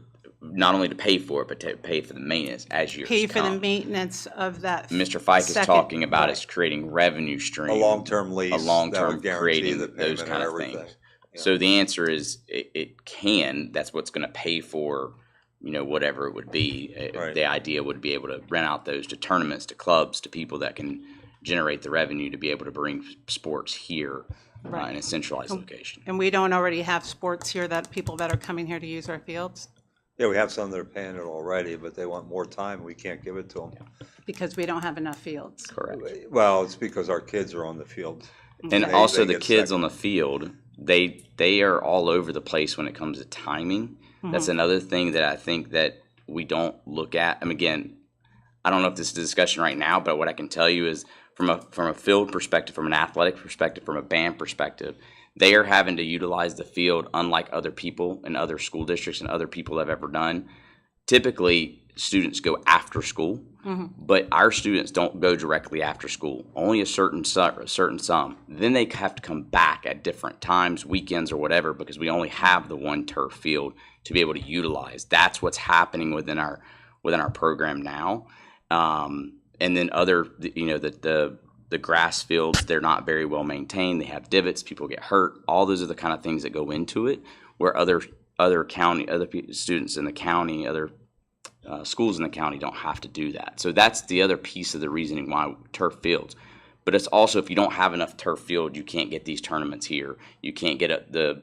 not only to pay for it, but to pay for the maintenance as years Pay for the come. maintenance of that. Mr. Fike is second- talking about right. is creating revenue stream. A long-term lease A that long-term would guarantee creating the those payment and kind of everything. things. So the answer is it can, that's what's going to pay for, you know, whatever it would be. Right. The idea would be able to rent out those to tournaments, to clubs, to people that can generate the revenue to be able to bring sports here Right. in a centralized location. And we don't already have sports here that people that are coming here to use our fields? Yeah, we have some that are paying it already, but they want more time, we can't give it to them. Because we don't have enough fields. Correct. Well, it's because our kids are on the field. And They- also they the get kids second. on the field, they are all over the place when it comes to timing. That's another thing that I think that we don't look at. And again, I don't know if this is a discussion right now, but what I can tell you is from a field perspective, from an athletic perspective, from a band perspective, they are having to utilize the field unlike other people in other school districts and other people have ever done. Typically, students go after school, but our students don't go directly after school. Only a certain sum. Then they have to come back at different times, weekends or whatever, because we only have the one turf field to be able to utilize. That's what's happening within our program now. And then other, you know, the grass fields, they're not very well maintained. They have divots, people get hurt. All those are the kind of things that go into it, where other students in the county, other schools in the county don't have to do that. So that's the other piece of the reasoning why turf fields. But it's also, if you don't have enough turf field, you can't get these tournaments here. You can't get the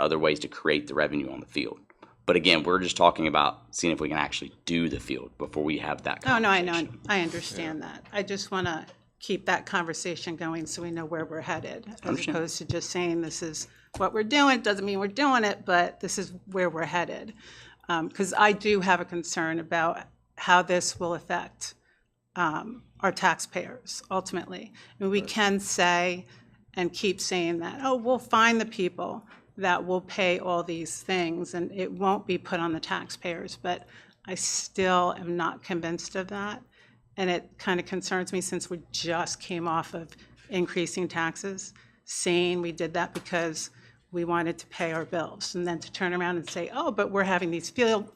other ways to create the revenue on the field. But again, we're just talking about seeing if we can actually do the field before we have that Oh, no, I conversation. know, I understand that. I just want to keep that conversation going so we know where we're headed, as Understand. opposed to just saying this is what we're doing. Doesn't mean we're doing it, but this is where we're headed. Because I do have a concern about how this will affect our taxpayers ultimately. And we can say and keep saying that, oh, we'll find the people that will pay all these things and it won't be put on the taxpayers. But I still am not convinced of that. And it kind of concerns me since we just came off of increasing taxes, saying we did that because we wanted to pay our bills. And then to turn around and say, oh, but we're having this field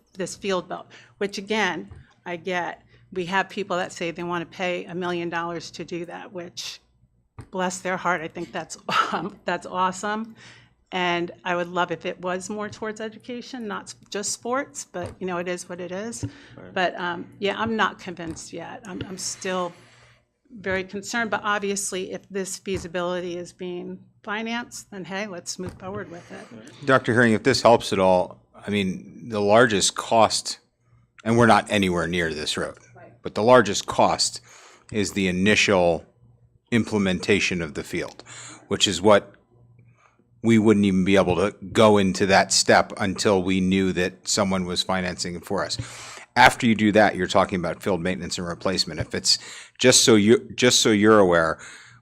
built, which again, I get. We have people that say they want to pay $1 million to do that, which bless their heart, I think that's awesome. And I would love if it was more towards education, not just sports, but you know, it is what it is. But yeah, I'm not convinced yet. I'm still very concerned, but obviously if this feasibility is being financed, then hey, let's move forward with it. Dr. Herring, if this helps at all, I mean, the largest cost, and we're not anywhere near this road, but the largest cost is the initial implementation of the field, which is what we wouldn't even be able to go into that step until we knew that someone was financing it for us. After you do that, you're talking about field maintenance and replacement. If it's just so you're aware,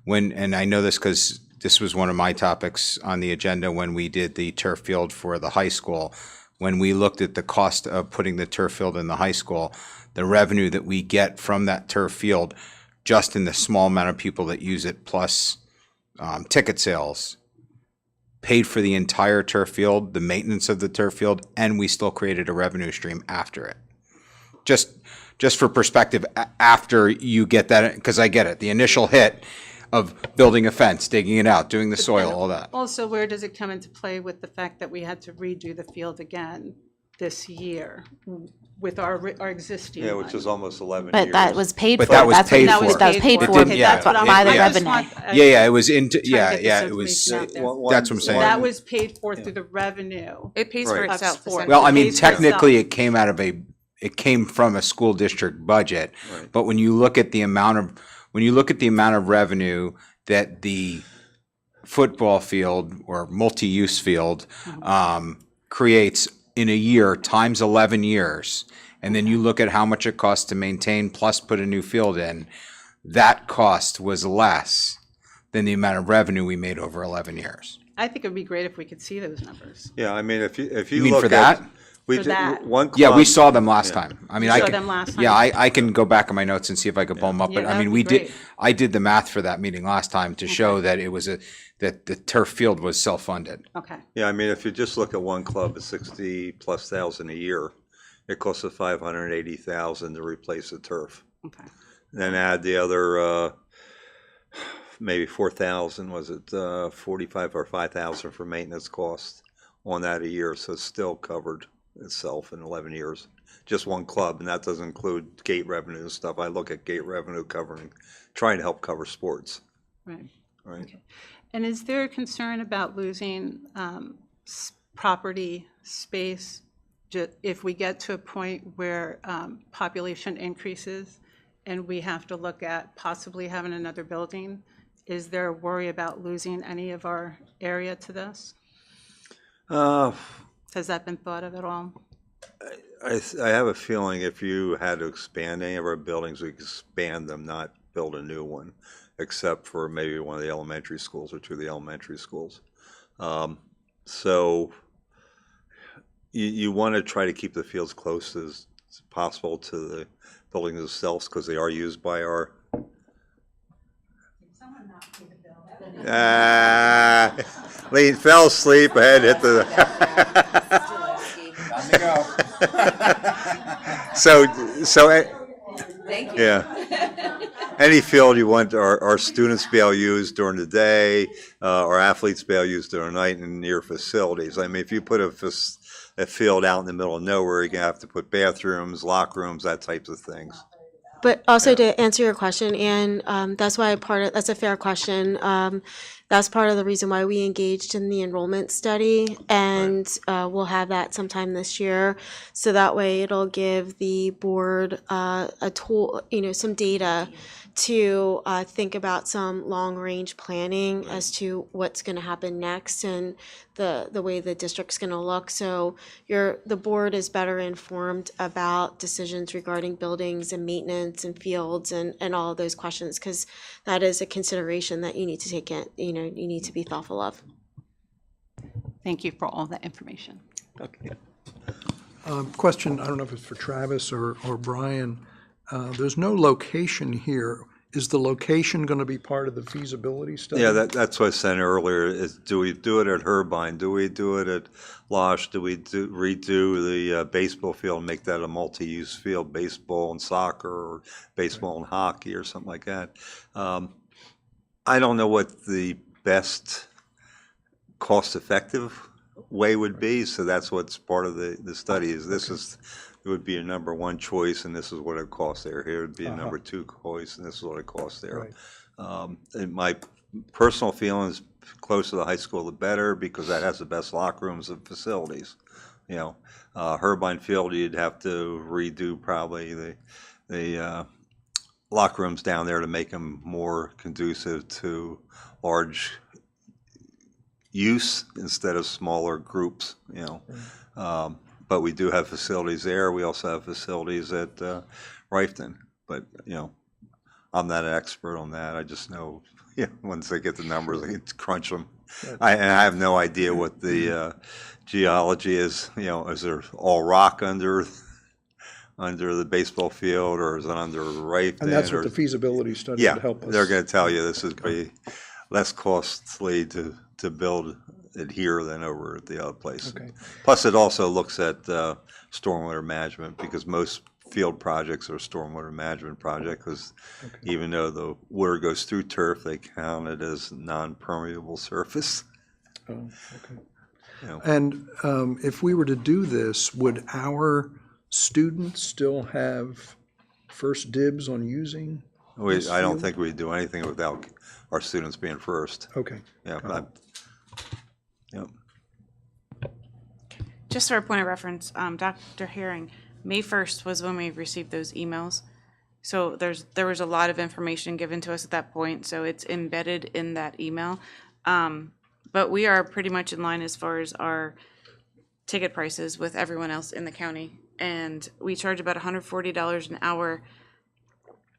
and I know this because this was one of my topics on the agenda when we did the turf field for the high school. When we looked at the cost of putting the turf field in the high school, the revenue that we get from that turf field, just in the small amount of people that use it, plus ticket sales, paid for the entire turf field, the maintenance of the turf field, and we still created a revenue stream after it. Just for perspective, after you get that, because I get it, the initial hit of building a fence, digging it out, doing the soil, all that. Also, where does it come into play with the fact that we had to redo the field again this year with our existing Yeah, one. which is almost 11 years. But that was paid But for. that was That's what- paid that was- for. That was paid It for. didn't- yeah, That's what it- by the I just revenue. want- Yeah, it was into, trying to yeah, get yeah, this it was, information out there. that's what I'm saying. That was paid for through the revenue. It pays for Right. Of itself. sport. essentially. Well, I It mean, pays for itself. technically, it came from a school district budget. Right. But when you look at the amount of revenue that the football field or multi-use field creates in a year times 11 years, and then you look at how much it costs to maintain plus put a new field in, that cost was less than the amount of revenue we made over 11 years. I think it would be great if we could see those numbers. Yeah, I mean, if you You mean look for at. that? We For did, that. one club. Yeah, we saw them last time. I mean, You I saw can, them last yeah, time? I can go back on my notes and see if I could pull them up. Yeah, But that I mean, would be great. I did the math for that meeting last time to show that it was that the turf field was self-funded. Okay. Yeah, I mean, if you just look at one club at 60+ thousand a year, it costs us $580,000 to replace the turf. Okay. Then add the other, maybe 4,000, was it 45 or 5,000 for maintenance costs on that a year, so it's still covered itself in 11 years. Just one club, and that doesn't include gate revenue and stuff. I look at gate revenue trying to help cover sports, Right. right? Okay. And is there a concern about losing property space if we get to a point where population increases and we have to look at possibly having another building? Is there a worry about losing any of our area to this? Has that been thought of at all? I have a feeling if you had to expand any of our buildings, we could expand them, not build a new one, except for maybe one of the elementary schools or two of the elementary schools. So you want to try to keep the fields close as possible to the buildings themselves because they are used by our. Lee fell asleep. I had hit the. Thank you. Yeah. Any field you want our students to be able to use during the day, our athletes to be able to use during the night and near facilities. I mean, if you put a field out in the middle of nowhere, you're going to have to put bathrooms, locker rooms, that types of things. But also to answer your question, and that's why that's a fair question. That's part of the reason why we engaged in the enrollment study, and we'll have that sometime this year. So that way it'll give the board a tool, some data to think about some long-range planning as to what's going to happen next and the way the district's going to look. So the board is better informed about decisions regarding buildings and maintenance and fields and all of those questions, because that is a consideration that you need to take in, you need to be thoughtful of. Thank you for all that information. Okay. Question, I don't know if it's for Travis or Brian. There's no location here. Is the location going to be part of the feasibility study? Yeah, that's what I said earlier, is do we do it at Herbine? Do we do it at Losh? Do we redo the baseball field and make that a multi-use field, baseball and soccer or baseball and hockey or something like that? I don't know what the best cost-effective way would be, so that's what's part of the study is it would be a number one choice, and this is what it costs there. Here would be a number two choice, and this is what it costs there. Right. And my personal feeling is closer to the high school, the better, because that has the best locker rooms and facilities. Herbine Field, you'd have to redo probably the locker rooms down there to make them more conducive to large use instead of smaller groups. But we do have facilities there. We also have facilities at Rifton. But, I'm not an expert on that. I just know, once they get the numbers, I can crunch them. I have no idea what the geology is. Is there all rock under the baseball field, or is it under Rifton? And that's what the feasibility study would help us. They're going to tell you this is be less costly to build it here than over at the other place. Okay. Plus, it also looks at stormwater management, because most field projects are a stormwater management project, because even though the water goes through turf, they count it as non-permeable surface. Oh, okay. And if we were to do this, would our students still have first dibs on using? I don't think we'd do anything without our students being first. Okay. Yeah, but yep. Just for a point of reference, Dr. Herring, May 1st was when we received those emails. So there was a lot of information given to us at that point, so it's embedded in that email. But we are pretty much in line as far as our ticket prices with everyone else in the county. And we charge about $140 an hour,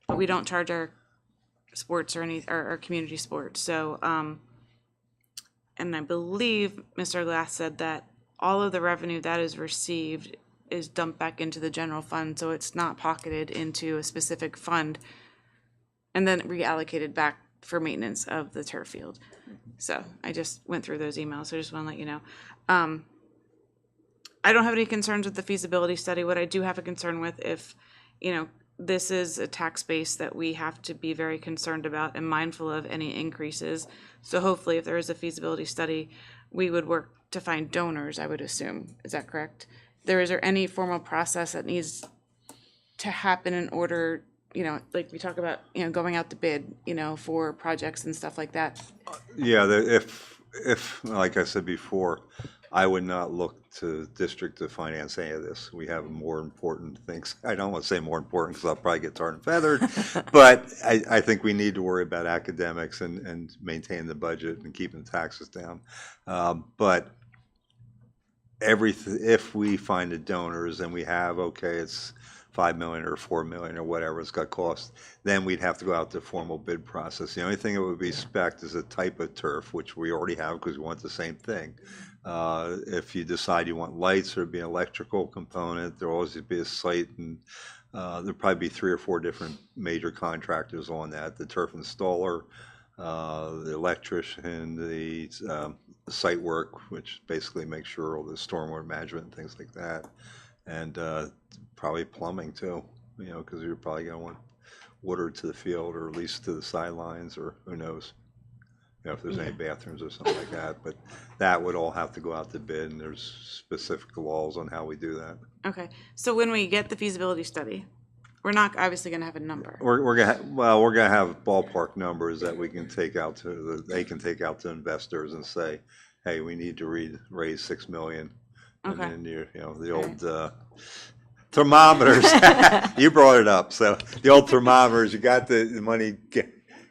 but we don't charge our sports or our community sports. So, and I believe Mr. Glass said that all of the revenue that is received is dumped back into the general fund, so it's not pocketed into a specific fund and then reallocated back for maintenance of the turf field. So I just went through those emails, so I just want to let you know. I don't have any concerns with the feasibility study. What I do have a concern with, if, this is a tax base that we have to be very concerned about and mindful of any increases. So hopefully if there is a feasibility study, we would work to find donors, I would assume. Is that correct? Is there any formal process that needs to happen in order, like we talk about, going out to bid, for projects and stuff like that? Yeah, if like I said before, I would not look to district to finance any of this. We have more important things. I don't want to say more important because I'll probably get tarred and feathered, but I think we need to worry about academics and maintain the budget and keeping taxes down. But if we find the donors and we have, it's $5 million or $4 million or whatever it's got cost, then we'd have to go out to formal bid process. The only thing that would be spec'd is a type of turf, which we already have because we want the same thing. If you decide you want lights, there'd be an electrical component. There'll always be a site, and there'll probably be 3 or 4 different major contractors on that. The turf installer, the electrician, the site work, which basically makes sure all the stormwater management and things like that, and probably plumbing too, because you're probably going to want water to the field or at least to the sidelines, or who knows, if there's any bathrooms or something like that. But that would all have to go out to bid, and there's specific laws on how we do that. Okay, so when we get the feasibility study, we're not obviously going to have a number. We're gonna have ballpark numbers that we can take out they can take out to investors and say, hey, we need to raise $6 million. And Okay. then the old thermometers. You brought it up. So the old thermometers. You got the money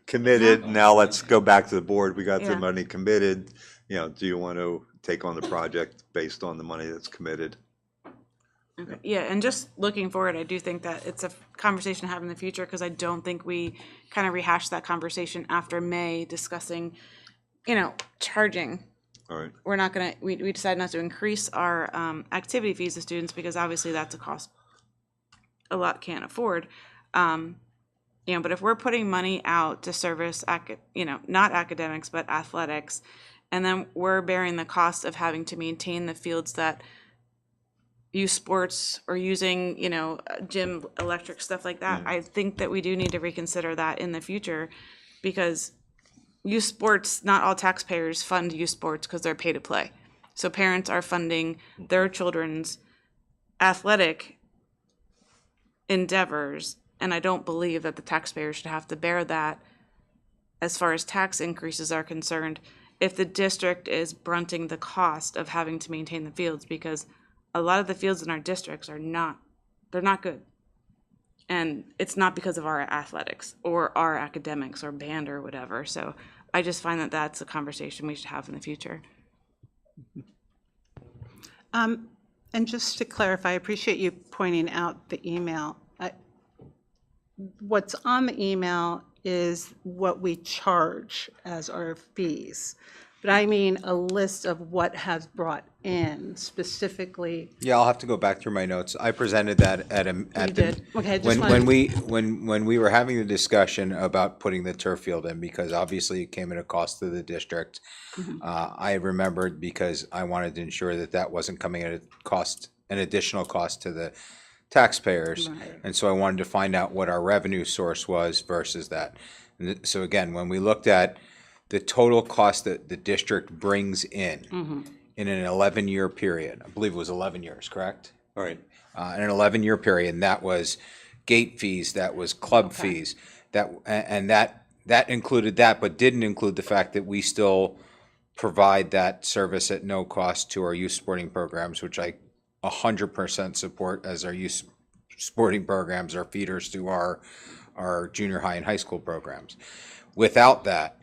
committed. Now let's go back to the board. We got the money committed. Do you want to take on the project based on the money that's committed? Okay. Yeah, and just looking forward, I do think that it's a conversation to have in the future, because I don't think we kind of rehashed that conversation after May discussing, charging. All right. We're not going to, we decided not to increase our activity fees to students, because obviously that's a cost a lot can't afford. But if we're putting money out to service, not academics, but athletics, and then we're bearing the cost of having to maintain the fields that use sports or using, gym electric stuff like that, I think that we do need to reconsider that in the future, because youth sports, not all taxpayers fund youth sports because they're pay to play. So parents are funding their children's athletic endeavors, and I don't believe that the taxpayers should have to bear that as far as tax increases are concerned if the district is brunting the cost of having to maintain the fields, because a lot of the fields in our districts they're not good. And it's not because of our athletics or our academics or band or whatever. So I just find that that's a conversation we should have in the future. And just to clarify, I appreciate you pointing out the email. What's on the email is what we charge as our fees. But I mean a list of what has brought in specifically. Yeah, I'll have to go back through my notes. I presented that when we were having the discussion about putting the turf field in, because obviously it came at a cost to the district. Mm-hmm. I remembered because I wanted to ensure that wasn't coming at an additional cost to the taxpayers. Right. And so I wanted to find out what our revenue source was versus that. And so again, when we looked at the total cost that the district brings in, in an 11-year period. I believe it was 11 years, correct? All right. In an 11-year period, and that was gate fees, that was club fees, that included that, but didn't include the fact that we still provide that service at no cost to our youth sporting programs, which I 100% support, as our youth sporting programs are feeders to our junior high and high school programs. Without that,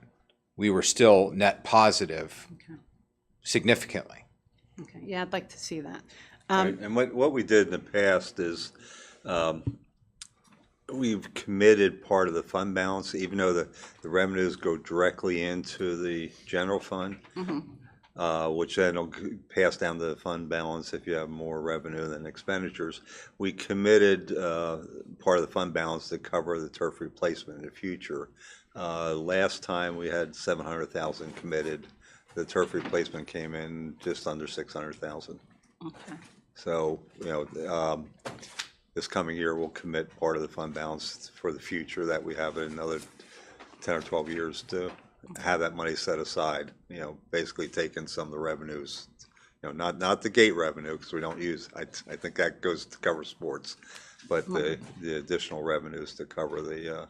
we were still net positive significantly. Okay, yeah, I'd like to see that. Right. And what we did in the past is we've committed part of the fund balance, even though the revenues go directly into the general fund, which then will pass down to the fund balance if you have more revenue than expenditures. We committed part of the fund balance to cover the turf replacement in the future. Last time we had 700,000 committed. The turf replacement came in just under 600,000. Okay. So, this coming year, we'll commit part of the fund balance for the future that we have in another 10 or 12 years to have that money set aside, basically taking some of the revenues, not the gate revenue, because we don't use, I think that goes to cover sports, but the additional revenues to cover the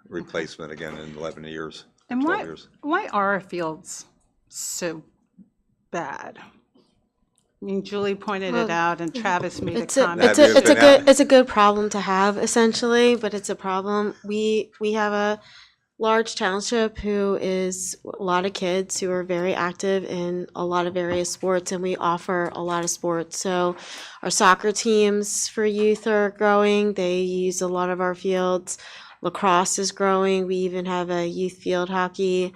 replacement again in 11 years, And 12 years. why are our fields so bad? I mean, Julie pointed it out, and Travis made a comment. It's a good problem to have, essentially, but it's a problem. We have a large township who is a lot of kids who are very active in a lot of various sports, and we offer a lot of sports. So our soccer teams for youth are growing. They use a lot of our fields. Lacrosse is growing. We even have a youth field hockey.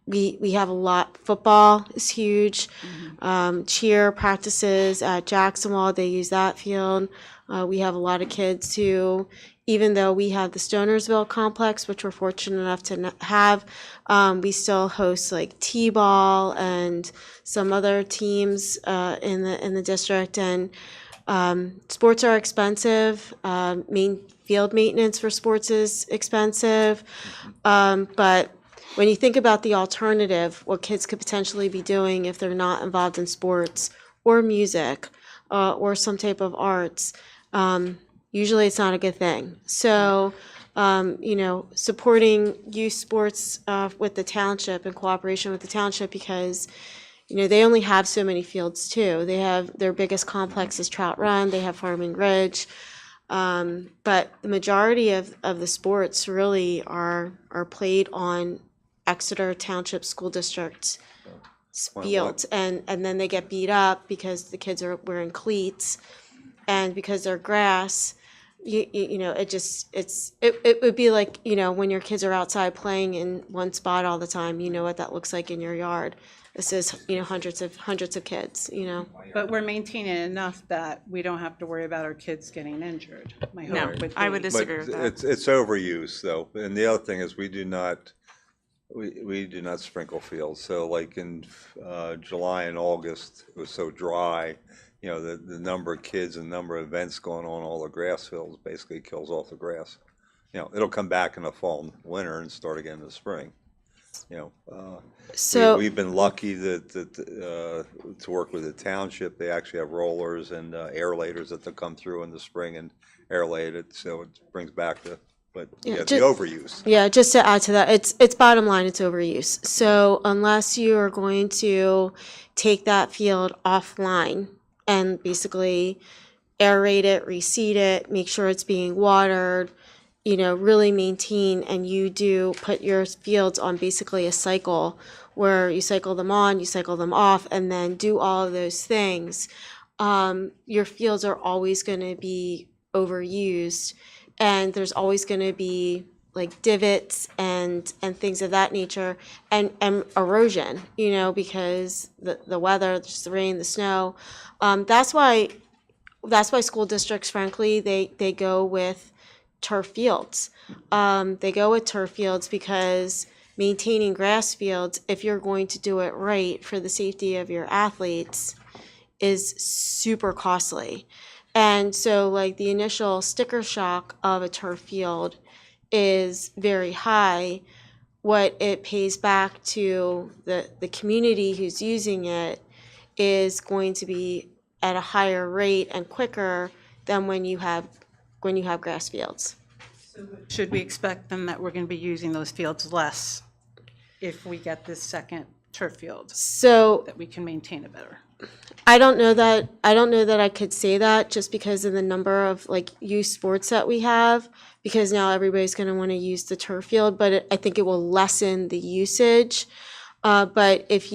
We have a lot. Football is huge. Cheer practices at Jacksonville. They use that field. We have a lot of kids who, even though we have the Stonersville complex, which we're fortunate enough to have, we still host like T-ball and some other teams in the district. And sports are expensive. Field maintenance for sports is expensive, but when you think about the alternative, what kids could potentially be doing if they're not involved in sports or music or some type of arts, usually it's not a good thing. So, supporting youth sports with the township, in cooperation with the township, because they only have so many fields too. They have their biggest complex is Trout Run. They have Farming Ridge. But the majority of the sports really are played on Exeter Township School District fields, and then they get beat up because the kids are wearing cleats, and because they're grass, it would be like when your kids are outside playing in one spot all the time. You know what that looks like in your yard. This is hundreds of kids. But we're maintaining enough that we don't have to worry about our kids getting injured. My hope would be. I would disagree with that. It's overuse though, and the other thing is we do not sprinkle fields. So like in July and August, it was so dry. The number of kids and number of events going on all the grass fields basically kills off the grass. It'll come back in the fall and winter and start again in the spring. So we've been lucky to work with the township. They actually have rollers and aerators that they'll come through in the spring and aerate it, so it brings back the overuse. Yeah, just to add to that, it's bottom line, it's overuse. So unless you are going to take that field offline and basically aerate it, reseed it, make sure it's being watered, really maintain, and you do put your fields on basically a cycle where you cycle them on, you cycle them off, and then do all of those things, your fields are always going to be overused, and there's always going to be like divots and things of that nature, and erosion, because the weather, just the rain, the snow. That's why school districts, frankly, they go with turf fields. They go with turf fields because maintaining grass fields, if you're going to do it right for the safety of your athletes, is super costly. And so like the initial sticker shock of a turf field is very high what it pays back to the community who's using it is going to be at a higher rate and quicker than when you have grass fields. Should we expect then that we're going to be using those fields less if we get this second turf field, So that we can maintain it better? I don't know that I could say that just because of the number of like youth sports that we have, because now everybody's going to want to use the turf field, but I think it will lessen the usage. But if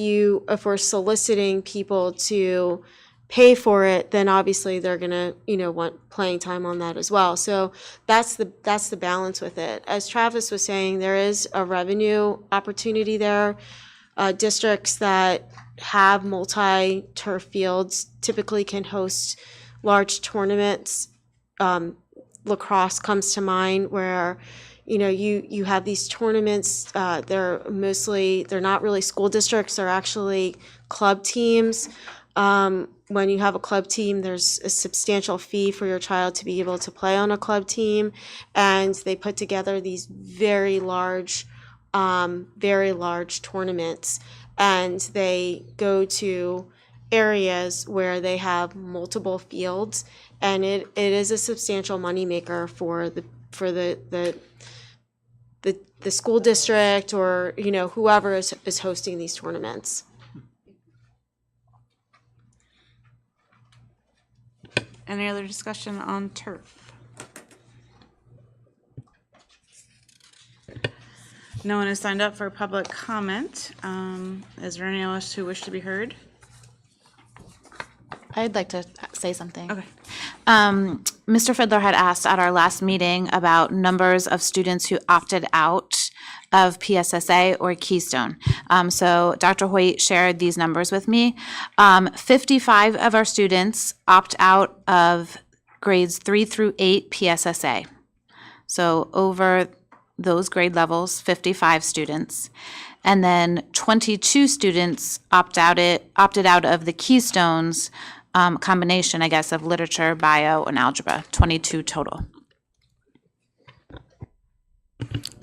we're soliciting people to pay for it, then obviously they're going to, want playing time on that as well. So that's the balance with it. As Travis was saying, there is a revenue opportunity there. Districts that have multi-turf fields typically can host large tournaments. Lacrosse comes to mind where, you have these tournaments. They're not really school districts. They're actually club teams. When you have a club team, there's a substantial fee for your child to be able to play on a club team. And they put together these very large tournaments. And they go to areas where they have multiple fields. And it is a substantial moneymaker for the school district or, whoever is hosting these tournaments. Any other discussion on turf? No one has signed up for public comment. Is there anyone else who wish to be heard? I'd like to say something. Okay. Mr. Fiddler had asked at our last meeting about numbers of students who opted out of PSSA or Keystone. So Dr. Hoyt shared these numbers with me. 55 of our students opt out of grades 3 through 8 PSSA. So over those grade levels, 55 students. And then 22 students opted out of the Keystones combination, I guess, of literature, bio, and algebra, 22 total.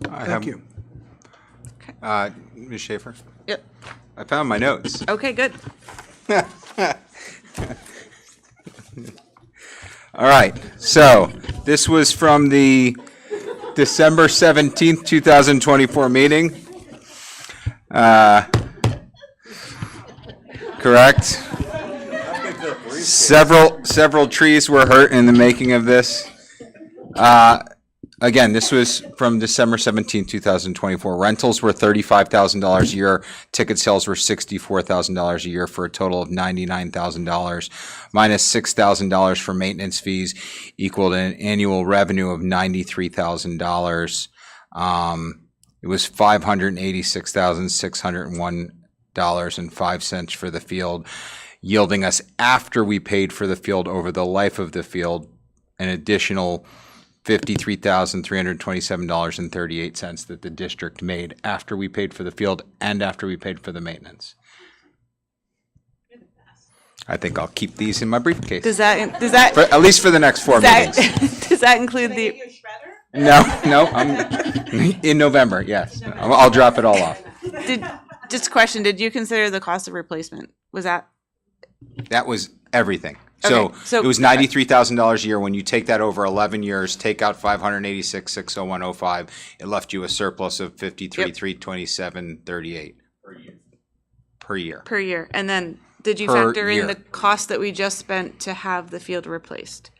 Thank you. Ms. Schaefer? Yep. I found my notes. Okay, good. All right, so this was from the December 17th, 2024 meeting. Correct? Several trees were hurt in the making of this. Again, this was from December 17th, 2024. Rentals were $35,000 a year. Ticket sales were $64,000 a year for a total of $99,000, minus $6,000 for maintenance fees, equaled an annual revenue of $93,000. It was $586,601.05 for the field, yielding us, after we paid for the field over the life of the field, an additional $53,327.38 that the district made after we paid for the field and after we paid for the maintenance. I think I'll keep these in my briefcase. Does that At least for the next 4 meetings. does that include the? No, I'm in November. Yes, I'll drop it all off. Just a question, did you consider the cost of replacement? Was that? That was everything. Okay, So it was $93,000 a year. When you take that over 11 years, take out $586,601.05, it left you a surplus of $53,327.38 per year. Per year. And then did you Per factor in year. the cost that we just spent to have the field replaced?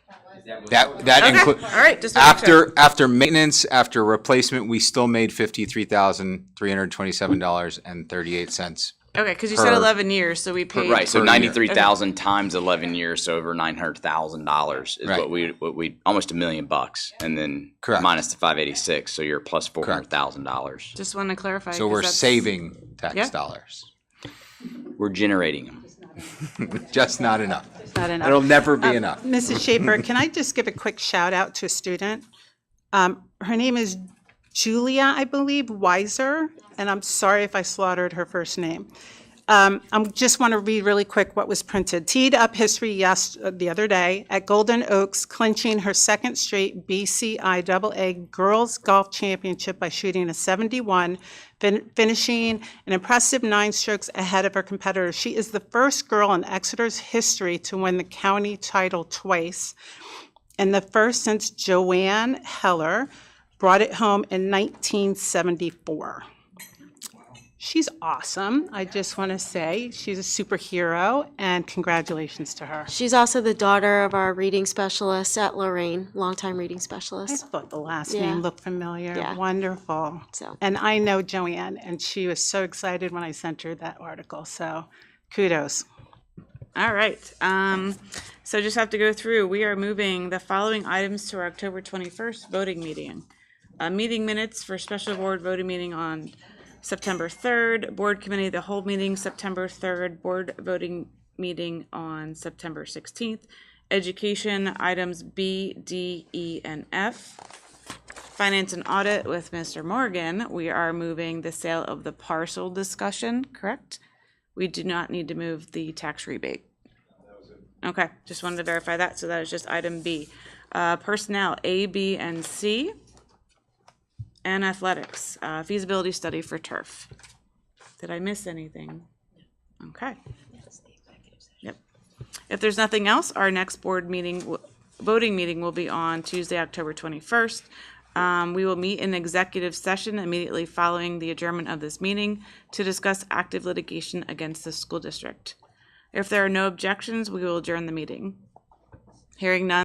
That Okay, includes all right, just wanna make sure. after maintenance, after replacement, we still made $53,327.38. Okay, because you said Per- 11 years, so we paid. Right, so Per year. 93,000 times 11 years, so over $900,000 is Right. what we almost $1 million, and then Correct. minus the 586, so you're plus $400,000. Just want to clarify. So 'cause we're that's- saving tax Yeah. dollars, We're generating them. just not enough. Not enough. It'll never be enough. Mrs. Schaefer, can I just give a quick shout out to a student? Her name is Julia, I believe, Weiser, and I'm sorry if I slaughtered her first name. I just want to read really quick what was printed. Teed up history the other day at Golden Oaks, clinching her second straight BCI AA Girls Golf Championship by shooting a 71, finishing an impressive 9 strokes ahead of her competitor. She is the first girl in Exeter's history to win the county title twice, and the first since Joanne Heller brought it home in 1974. She's awesome. I just want to say she's a superhero, and congratulations to her. She's also the daughter of our reading specialist at Lorraine, longtime reading I specialist. thought the last Yeah. name looked familiar. Yeah. Wonderful. So. And I know Joanne, and she was so excited when I sent her that article. So kudos. All right. So just have to go through. We are moving the following items to our October 21st voting meeting. Meeting minutes for special board voting meeting on September 3rd, board committee of the whole meeting September 3rd, board voting meeting on September 16th, education items B, D, E, and F. Finance and audit with Mr. Morgan, we are moving the sale of the parcel discussion, correct? We do not need to move the tax rebate. Okay, just wanted to verify that, so that is just item B. Personnel, A, B, and C. And athletics, feasibility study for turf. Did I miss anything? Okay. Yep. If there's nothing else, our next board meeting, voting meeting will be on Tuesday, October 21st. We will meet in executive session immediately following the adjournment of this meeting to discuss active litigation against the school district. If there are no objections, we will adjourn the meeting. Hearing none.